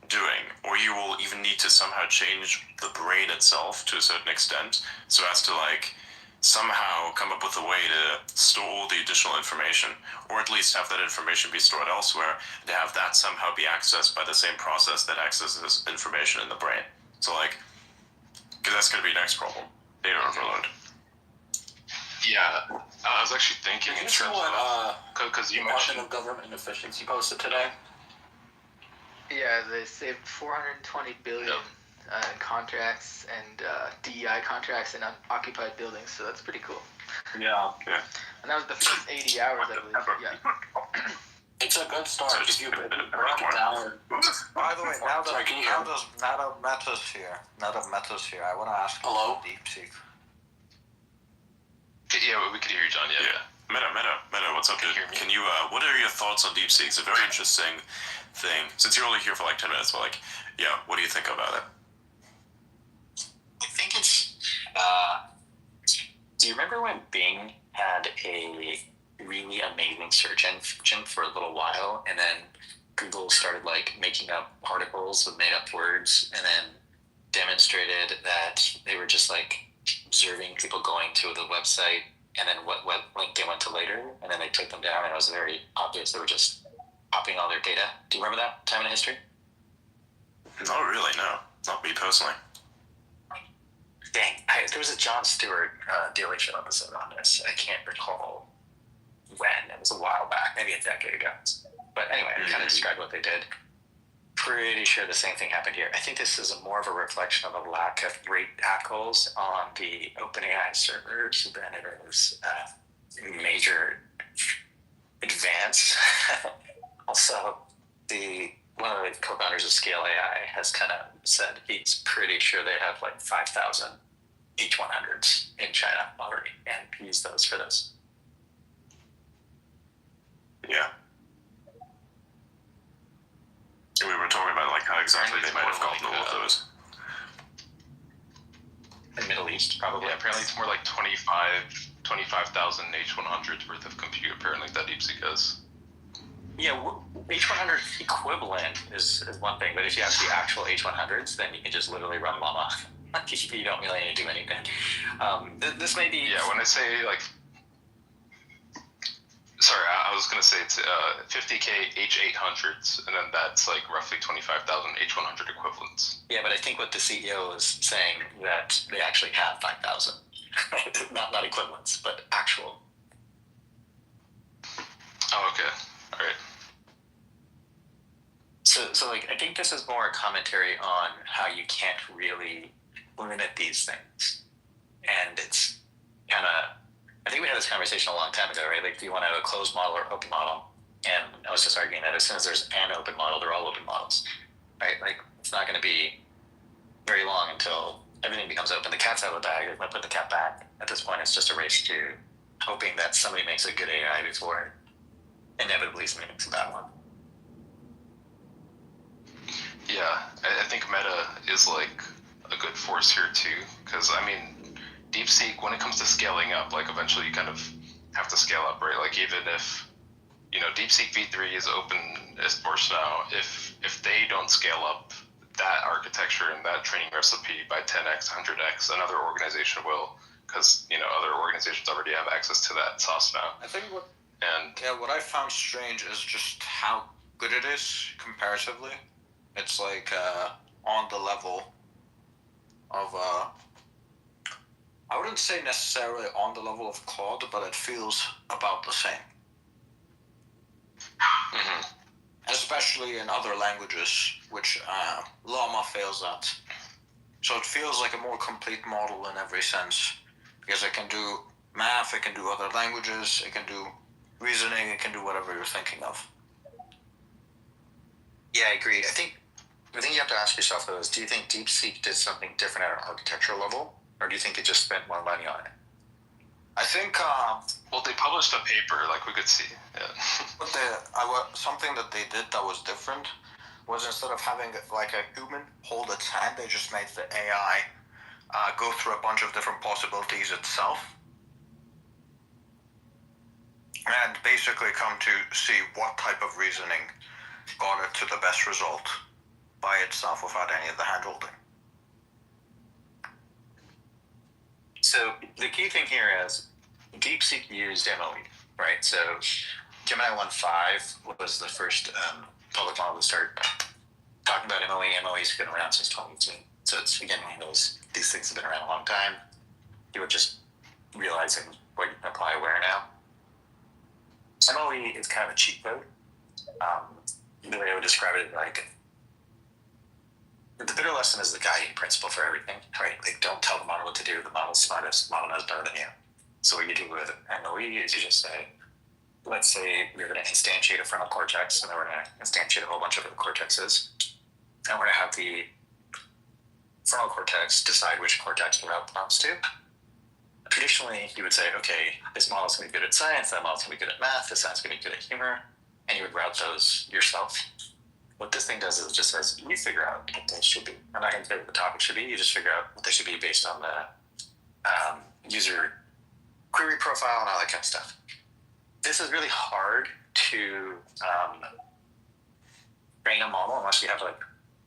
doing, or you will even need to somehow change the brain itself to a certain extent so as to like somehow come up with a way to store all the additional information, or at least have that information be stored elsewhere, to have that somehow be accessed by the same process that accesses information in the brain. So like, because that's going to be the next problem, data overload. Yeah, I was actually thinking in terms of because you mentioned Department of Government Efficiency posted today. Yeah, they saved $420 billion in contracts and DEI contracts in unoccupied buildings, so that's pretty cool. Yeah. And that was the first 80 hours, I believe. Yeah. It's a good start. If you break it down. By the way, now that Meta's here, I want to ask you Hello? about DeepSeek. Yeah, we could hear you, John. Yeah. Meta, what's up, dude? Can you, what are your thoughts on DeepSeek? It's a very interesting thing. Since you're only here for like 10 minutes, but like, yeah, what do you think about it? I think it's Do you remember when Bing had a really amazing search engine for a little while, and then Google started like making up articles with made up words, and then demonstrated that they were just like observing people going to the website, and then what link they went to later, and then they took them down, and it was very obvious they were just copying all their data. Do you remember that time in history? Not really, no. Not me personally. Dang, there was a Jon Stewart Daily Show episode on this. I can't recall when. It was a while back, maybe a decade ago. But anyway, I kind of described what they did. Pretty sure the same thing happened here. I think this is more of a reflection of a lack of great tackles on the OpenAI servers than it is a major advance. Also, one of the co-founders of Scale AI has kind of said he's pretty sure they have like 5,000 H100s in China already, and he used those for this. Yeah. We were talking about like how exactly they might have gotten all of those. In the Middle East, probably. Yeah, apparently it's more like 25,000 H100s worth of compute, apparently, that DeepSeek has. Yeah, H100 equivalent is one thing, but if you have the actual H100s, then you can just literally run Llama. You don't really need to do anything. This may be... Yeah, when I say, like... Sorry, I was going to say it's 50K H800s, and then that's like roughly 25,000 H100 equivalents. Yeah, but I think what the CEO is saying that they actually have 5,000. not equivalents, but actual. Oh, okay. All right. So like, I think this is more a commentary on how you can't really limit these things. And it's kind of, I think we had this conversation a long time ago, right? Like, do you want to have a closed model or open model? And I was just arguing that as soon as there's an open model, they're all open models, right? Like, it's not going to be very long until everything becomes open. The cat's out of the bag. They're going to put the cat back. At this point, it's just a race to hoping that somebody makes a good AI before inevitably somebody makes a bad one. Yeah, I think Meta is like a good force here too, because I mean, DeepSeek, when it comes to scaling up, like eventually you kind of have to scale up, right? Like even if, you know, DeepSeek v3 is open source now, if they don't scale up that architecture and that training recipe by 10x, 100x, another organization will, because, you know, other organizations already have access to that sauce now. I think what I found strange is just how good it is comparatively. It's like on the level of I wouldn't say necessarily on the level of Claude, but it feels about the same. Mm-hmm. Especially in other languages, which Llama fails at. So it feels like a more complete model in every sense, because it can do math, it can do other languages, it can do reasoning, it can do whatever you're thinking of. Yeah, I agree. I think the thing you have to ask yourself, though, is do you think DeepSeek did something different at an architectural level, or do you think it just spent more money on it? I think well, they published a paper, like we could see. Yeah. Something that they did that was different was instead of having like a human hold its hand, they just made the AI go through a bunch of different possibilities itself, and basically come to see what type of reasoning got it to the best result by itself without any of the hand holding. So the key thing here is DeepSeek used MOE, right? So Gemini 1.5 was the first public model to start talking about MOE. MOE's been around since 2018. So it's, again, one of these things have been around a long time. You were just realizing what you can apply where now. MOE is kind of a cheat code. The way I would describe it, like, the bigger lesson is the guiding principle for everything, right? Like, don't tell the model what to do. The model's smartest. The model knows better than you. So what you do with MOE is you just say, let's say we're going to instantiate a frontal cortex, and then we're going to instantiate a whole bunch of other cortexes. And we're going to have the frontal cortex decide which cortex to route prompts to. Traditionally, you would say, okay, this model's going to be good at science, that model's going to be good at math, this one's going to be good at humor, and you would route those yourself. What this thing does is it just says, you figure out what they should be. I'm not going to tell you what the topic should be, you just figure out what they should be based on the user query profile and all that kind of stuff. This is really hard to train a model unless you have like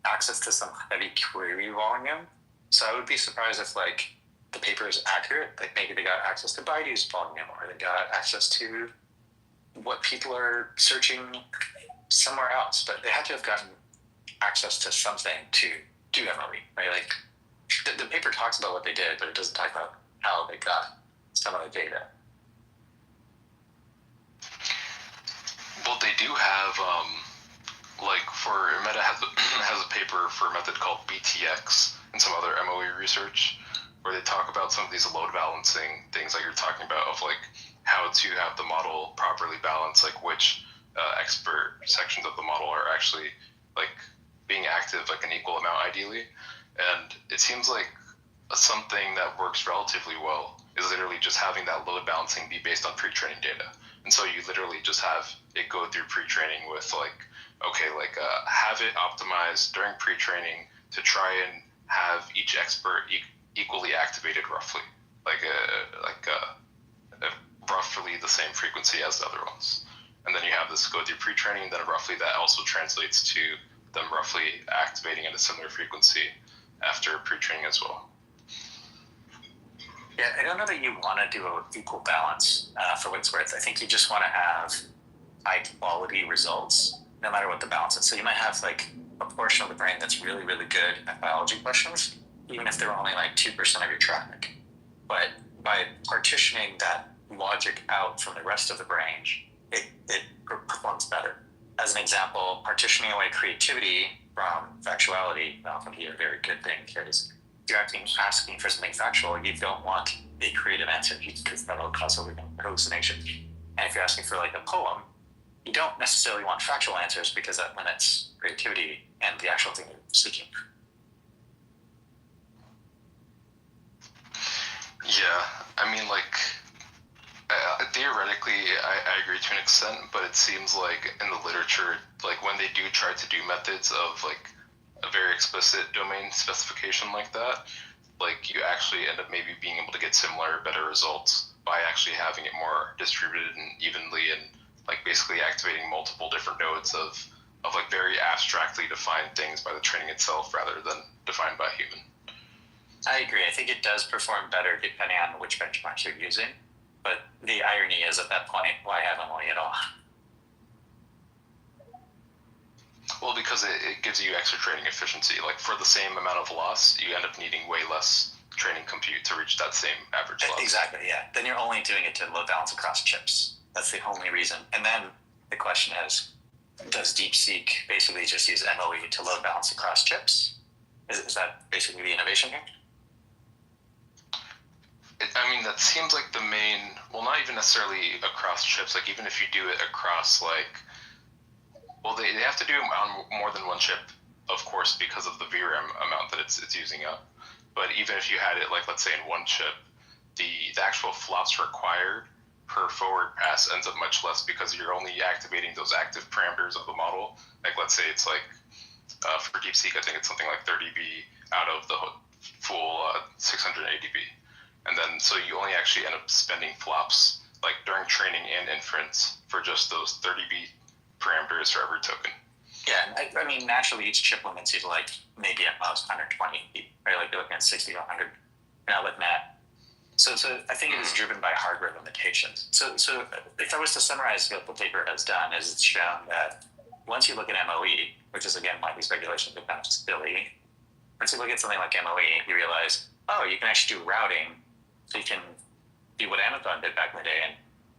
access to some heavy query volume. So I would be surprised if like the paper is accurate. Like maybe they got access to Baidu's volume, or they got access to what people are searching somewhere else. But they had to have gotten access to something to do MLE, right? Like the paper talks about what they did, but it doesn't talk about how they got some of the data. Well, they do have, like for Meta has a paper for a method called BTX and some other MOE research where they talk about some of these load balancing things like you're talking about, of like how to have the model properly balance, like which expert sections of the model are actually like being active like an equal amount ideally. And it seems like something that works relatively well is literally just having that load balancing be based on pre-training data. And so you literally just have it go through pre-training with like, okay, like have it optimized during pre-training to try and have each expert equally activated roughly, like roughly the same frequency as the other ones. And then you have this go through pre-training, then roughly that also translates to them roughly activating at a similar frequency after pre-training as well. Yeah, I don't know that you want to do an equal balance for what it's worth. I think you just want to have high quality results, no matter what the balance is. So you might have like a portion of the brain that's really, really good at biology questions, even if they're only like 2% of your traffic. But by partitioning that logic out from the rest of the brain, it performs better. As an example, partitioning away creativity from factuality can be a very good thing, because if you're asking for something factual, you don't want a creative answer because that'll cause hallucination. And if you're asking for like a poem, you don't necessarily want factual answers because that limits creativity and the actual thing you're seeking. Yeah, I mean, like, theoretically, I agree to an extent, but it seems like in the literature, like when they do try to do methods of like a very explicit domain specification like that, like you actually end up maybe being able to get similar, better results by actually having it more distributed and evenly, and like basically activating multiple different nodes of like very abstractly defined things by the training itself rather than defined by a human. I agree. I think it does perform better depending on which benchmarks you're using. But the irony is, at that point, why have MLE at all? Well, because it gives you extra training efficiency. Like for the same amount of loss, you end up needing way less training compute to reach that same average loss. Exactly, yeah. Then you're only doing it to load balance across chips. That's the only reason. And then the question is, does DeepSeek basically just use MLE to load balance across chips? Is that basically the innovation here? I mean, that seems like the main, well, not even necessarily across chips, like even if you do it across like, well, they have to do it on more than one chip, of course, because of the VRAM amount that it's using up. But even if you had it, like, let's say in one chip, the actual flops required per forward pass ends up much less because you're only activating those active parameters of the model. Like, let's say it's like, for DeepSeek, I think it's something like 30B out of the full 680 dB. And then, so you only actually end up spending flops, like during training and inference, for just those 30B parameters for every token. Yeah, I mean, naturally, each chip limits you to like maybe at most 120, right? Like you're looking at 60 to 100. You're not looking at. So I think it is driven by hardware limitations. So if I was to summarize what the paper has done, is it's shown that once you look at MOE, which is again why these regulations are kind of silly, once you look at something like MOE, you realize, oh, you can actually do routing. So you can do what Amazon did back in the day and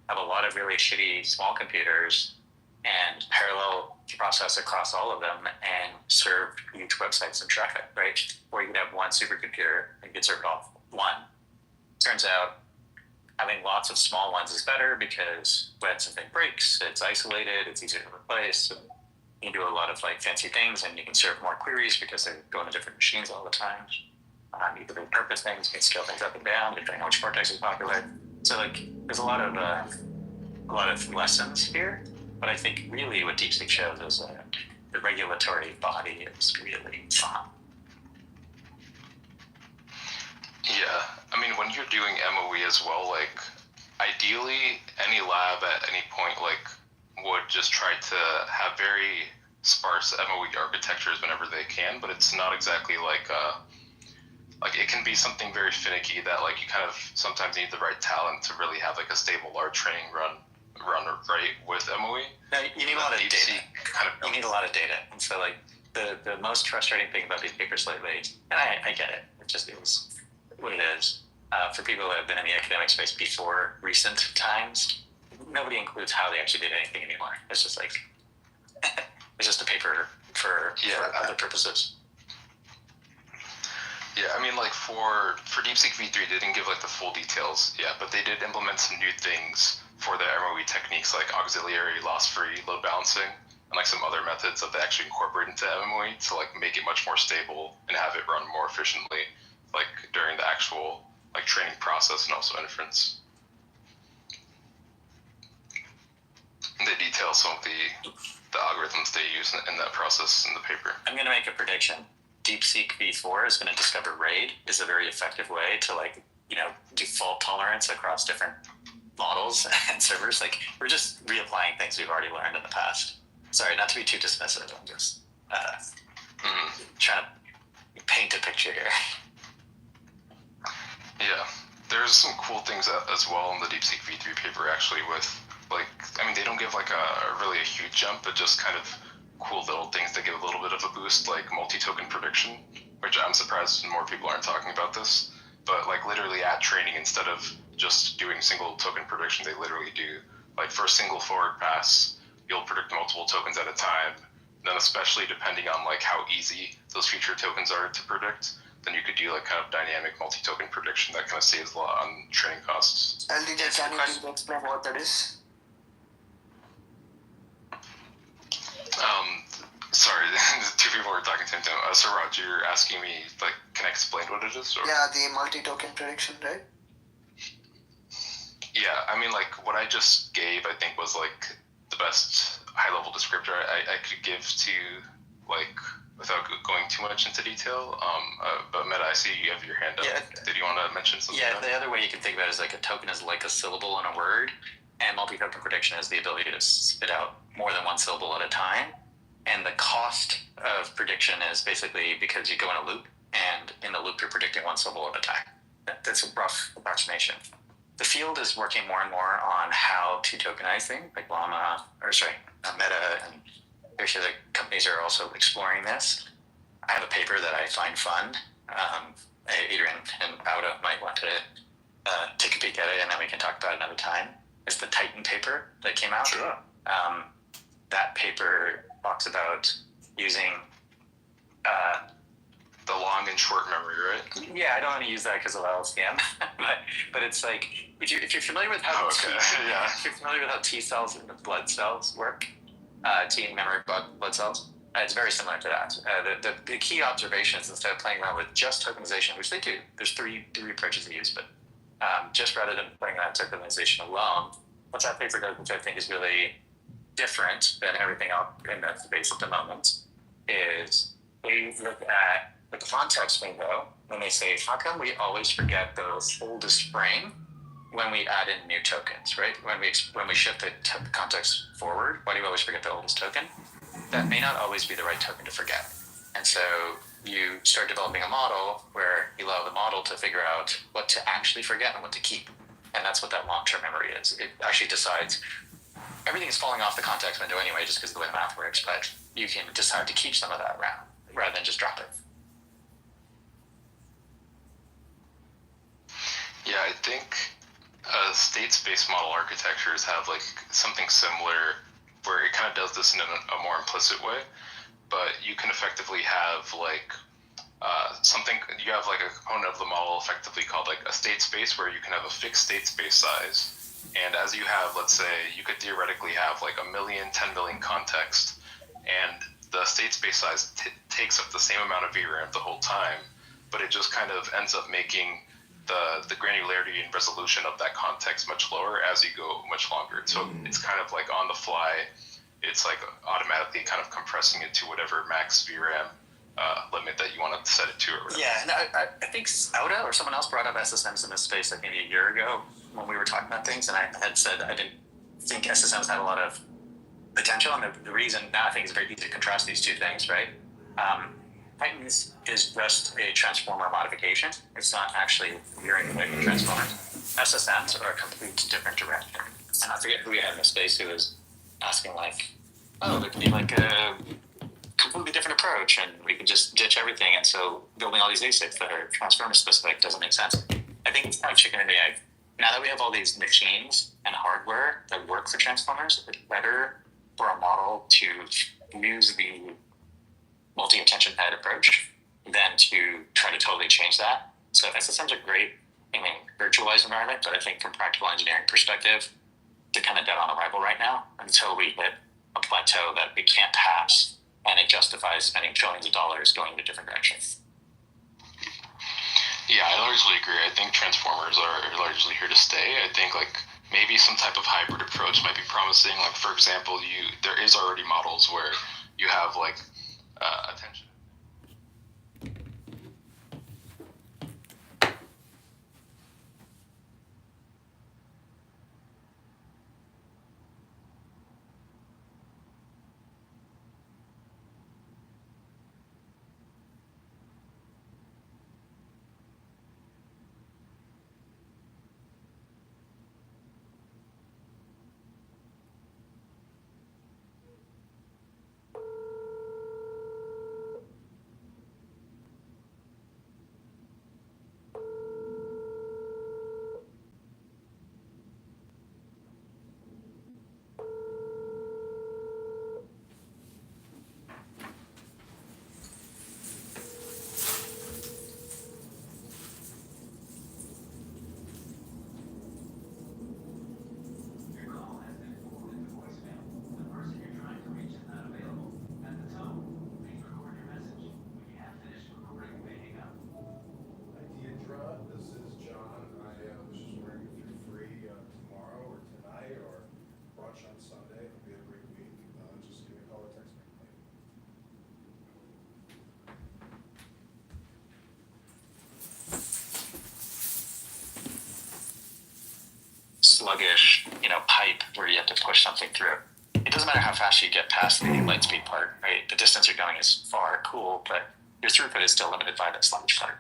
have a lot of really shitty small computers and parallel process across all of them and serve huge websites and traffic, right? Or you could have one supercomputer and you could serve it all one. Turns out having lots of small ones is better because when something breaks, it's isolated, it's easier to replace, and you can do a lot of like fancy things, and you can serve more queries because they're going to different machines all the time. You can repurpose things, you can scale things up and down depending on which cortex is popular. So like, there's a lot of lessons here, but I think really what DeepSeek shows is the regulatory body is really fun. Yeah, I mean, when you're doing MOE as well, like, ideally, any lab at any point, like, would just try to have very sparse MOE architectures whenever they can, but it's not exactly like it can be something very finicky that, like, you kind of sometimes need the right talent to really have, like, a stable large training run right with MOE. No, you need a lot of data. Kind of, you need a lot of data, and so like the most frustrating thing about these papers lately, and I get it. It was what it is. For people that have been in the academic space before recent times, nobody includes how they actually did anything anymore. It's just like it's just a paper for other purposes. Yeah, I mean, like, for DeepSeek V3, they didn't give, like, the full details, but they did implement some new things for the MOE techniques, like auxiliary loss-free load balancing, and, like, some other methods that they actually incorporate into MOE to, like, make it much more stable and have it run more efficiently, like, during the actual, like, training process and also inference. And they detail some of the algorithms they use in that process in the paper. I'm going to make a prediction. DeepSeek V4 is going to discover RAID is a very effective way to, like, do fault tolerance across different models and servers. Like, we're just reapplying things we've already learned in the past. Sorry, not to be too dismissive. I'm just trying to paint a picture here. Yeah, there's some cool things as well in the DeepSeek V3 paper, actually, with, like, I mean, they don't give, like, a huge jump, but just kind of cool little things that give a little bit of a boost, like multi-token prediction, which I'm surprised more people aren't talking about this, but, like, literally at training, instead of just doing single token prediction, they literally do, like, for a single forward pass, you'll predict multiple tokens at a time. Then, especially depending on, like, how easy those future tokens are to predict, then you could do, like, kind of dynamic multi-token prediction that kind of saves a lot on training costs. LDJ, can you please explain what that is? Sorry, two people were talking to him. So, Raj, you're asking me, like, can I explain what it is? Or? Yeah, the multi-token prediction, right? Yeah, I mean, like, what I just gave, I think, was, like, the best high-level descriptor I could give to, like, without going too much into detail. But Meta, I see you have your hand up. Yeah. Did you want to mention something? Yeah, the other way you can think about it is, like, a token is like a syllable in a word, and multi-token prediction is the ability to spit out more than one syllable at a time. And the cost of prediction is basically because you go in a loop, and in the loop you're predicting one syllable at a time. That's a rough approximation. The field is working more and more on how to tokenize things, like Meta and various other companies are also exploring this. I have a paper that I find fun. Adrian and Auda might want to take a peek at it, and then we can talk about it another time. It's the Titan paper that came out. Sure. That paper talks about using the long and short memory, right? Yeah, I don't want to use that because of LSTM, but it's like if you're familiar with how if you're familiar with how T cells and blood cells work, T and memory blood cells, it's very similar to that. The key observation is, instead of playing around with just tokenization, which they do, there's three approaches they use, but just rather than playing around with tokenization alone, what that paper does, which I think is really different than everything else in the space at the moment, is they look at the context window when they say, how come we always forget the oldest frame when we add in new tokens, right? When we shift the context forward, why do we always forget the oldest token? That may not always be the right token to forget. And so you start developing a model where you allow the model to figure out what to actually forget and what to keep. And that's what that long-term memory is. It actually decides everything is falling off the context window anyway, just because of the way the math works, but you can decide to keep some of that around rather than just drop it. Yeah, I think state-space model architectures have, like, something similar where it kind of does this in a more implicit way, but you can effectively have, like, you have, like, a component of the model effectively called, like, a state space, where you can have a fixed state space size, and as you have, let's say, you could theoretically have, like, 1 million, 10 million context, and the state space size takes up the same amount of VRAM the whole time, but it just kind of ends up making the granularity and resolution of that context much lower as you go much longer. So it's kind of like on the fly, it's like automatically kind of compressing it to whatever max VRAM limit that you want to set it to or whatever. Yeah, and I think Auda or someone else brought up SSMs in this space like maybe a year ago when we were talking about things, and I had said I didn't think SSMs had a lot of potential, and the reason now I think it's very easy to contrast these two things, right? Titans is just a transformer modification. It's not actually veering away from transformers. SSMs are a complete different direction. And I forget who we had in the space who was asking like, oh, there could be like a completely different approach and we could just ditch everything. And so building all these ASICs that are transformer specific doesn't make sense. I think it's kind of chicken and the egg. Now that we have all these machines and hardware that work for transformers, it's better for a model to use the multi-attention head approach than to try to totally change that. So SSMs are great in a virtualized environment, but I think from practical engineering perspective, they're kind of dead on arrival right now until we hit a plateau that we can't pass and it justifies spending trillions of dollars going in a different direction. Yeah, I largely agree. I think transformers are largely here to stay. I think like maybe some type of hybrid approach might be promising. Like for example, there is already models where you have like attention. Sluggish, pipe where you have to push something through. It doesn't matter how fast you get past the light speed part, right? The distance you're going is far, cool, but your throughput is still limited by that sluggish part.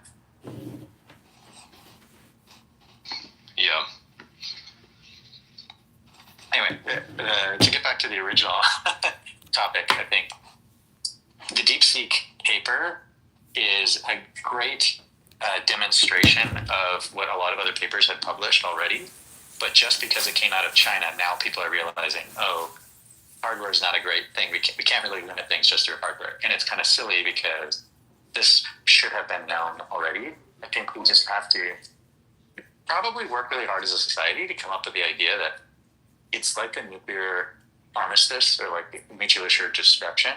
Yeah. Anyway, to get back to the original topic, I think the DeepSeek paper is a great demonstration of what a lot of other papers had published already. But just because it came out of China, now people are realizing, hardware is not a great thing. We can't really limit things just through hardware. And it's kind of silly because this should have been known already. I think we just have to probably work really hard as a society to come up with the idea that it's like a nuclear armistice or like mutually assured destruction.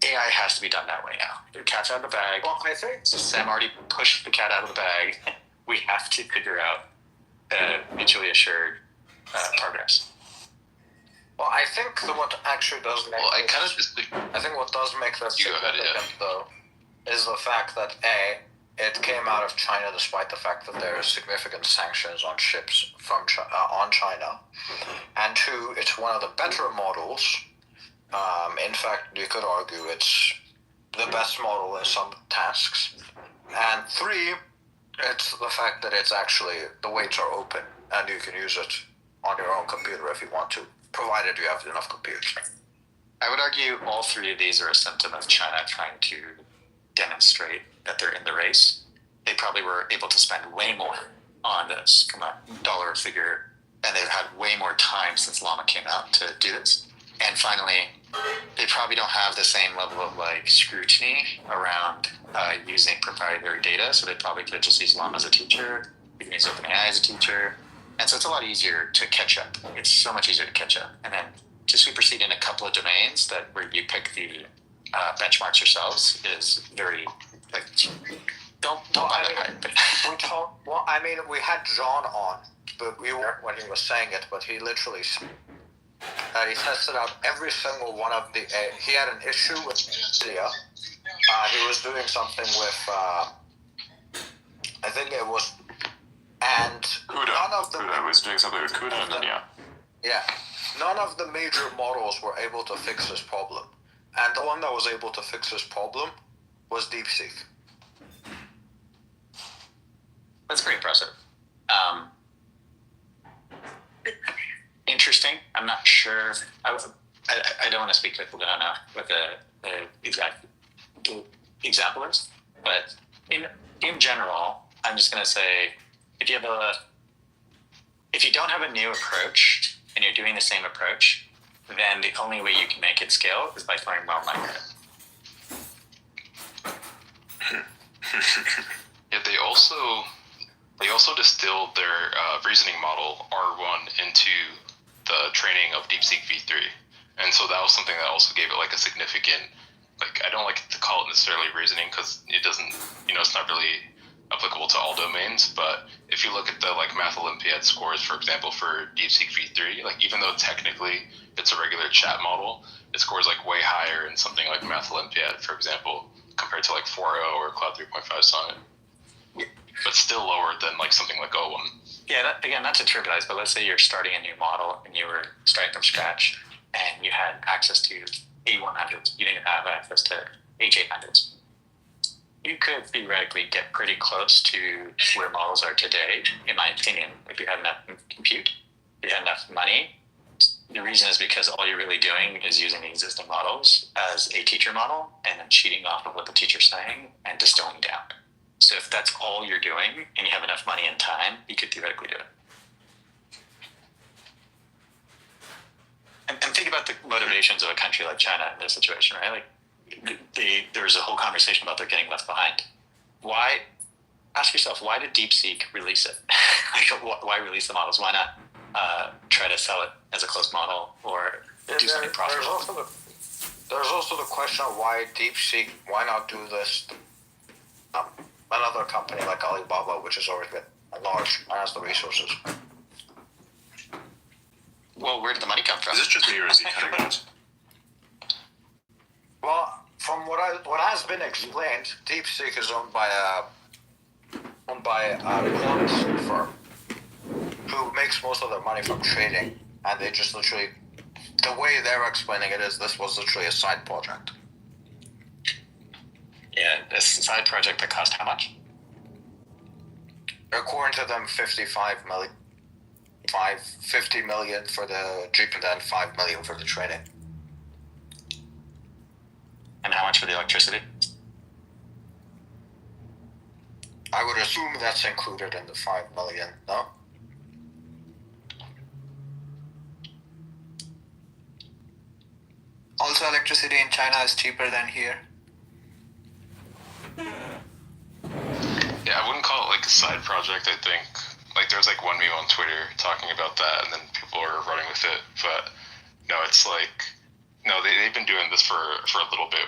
AI has to be done that way now. The cat's out of the bag. Well, I think Sam already pushed the cat out of the bag. We have to figure out mutually assured progress. Well, I think what actually does make I think what does make this significant, though, is the fact that it came out of China despite the fact that there is significant sanctions on ships from on China, and two, it's one of the better models. In fact, you could argue it's the best model in some tasks, and three, it's the fact that it's actually, the weights are open and you can use it on your own computer if you want to, provided you have enough compute. I would argue all three of these are a symptom of China trying to demonstrate that they're in the race. They probably were able to spend way more on this from a dollar figure, and they've had way more time since Llama came out to do this. And finally, they probably don't have the same level of scrutiny around using proprietary data, so they probably could just use Llama as a teacher, you can use OpenAI as a teacher, and so it's a lot easier to catch up. It's so much easier to catch up, and then to supersede in a couple of domains where you pick the benchmarks yourselves is very don't buy that hype. We had John on, but we weren't when he was saying it, but he literally he tested out every single one of the. He had an issue with NVIDIA, He was doing something with, I think it was, and CUDA. none of the CUDA was doing something with CUDA, and then none of the major models were able to fix this problem, and the one that was able to fix this problem was DeepSeek. That's pretty impressive. Interesting. I'm not sure. I don't want to speak to people that don't know what the exact example is, but in general, I'm just going to say if you don't have a new approach and you're doing the same approach, then the only way you can make it scale is by throwing more money at it. Yeah, they also distilled their reasoning model R1 into the training of DeepSeek v3, and so that was something that also gave it like a significant, like, I don't like to call it necessarily reasoning because it doesn't, it's not really applicable to all domains, but if you look at the like Math Olympiad scores, for example, for DeepSeek v3, like even though technically it's a regular chat model, it scores like way higher in something like Math Olympiad, for example, compared to like 4.0 or Cloud 3.5 Sonnet, but still lower than like something like O1. Yeah, not to trivialize, but let's say you're starting a new model and you were starting from scratch and you had access to A100s. You didn't have access to H800s. You could theoretically get pretty close to where models are today, in my opinion, if you had enough compute, if you had enough money. The reason is because all you're really doing is using the existing models as a teacher model and then cheating off of what the teacher's saying and distilling down. So if that's all you're doing and you have enough money and time, you could theoretically do it. And think about the motivations of a country like China in this situation, right? Like there's a whole conversation about they're getting left behind. Why? Ask yourself, why did DeepSeek release it? Why release the models? Why not try to sell it as a closed model or do something profitable? There's also the question of why DeepSeek, why not do this another company like Alibaba, which is already large and has the resources. Well, where did the money come from? Is this just me or is he cutting that? Well, from what has been explained, DeepSeek is owned by a quant firm who makes most of their money from trading, and they just literally, the way they're explaining it is this was literally a side project. Yeah, this side project that cost how much? According to them, 50 million for the Jeep and then 5 million for the trading. And how much for the electricity? I would assume that's included in the 5 million, no? Also, electricity in China is cheaper than here. Yeah, I wouldn't call it like a side project, I think. Like, there's like one meme on Twitter talking about that, and then people are running with it. But no, it's like, no, they've been doing this for a little bit.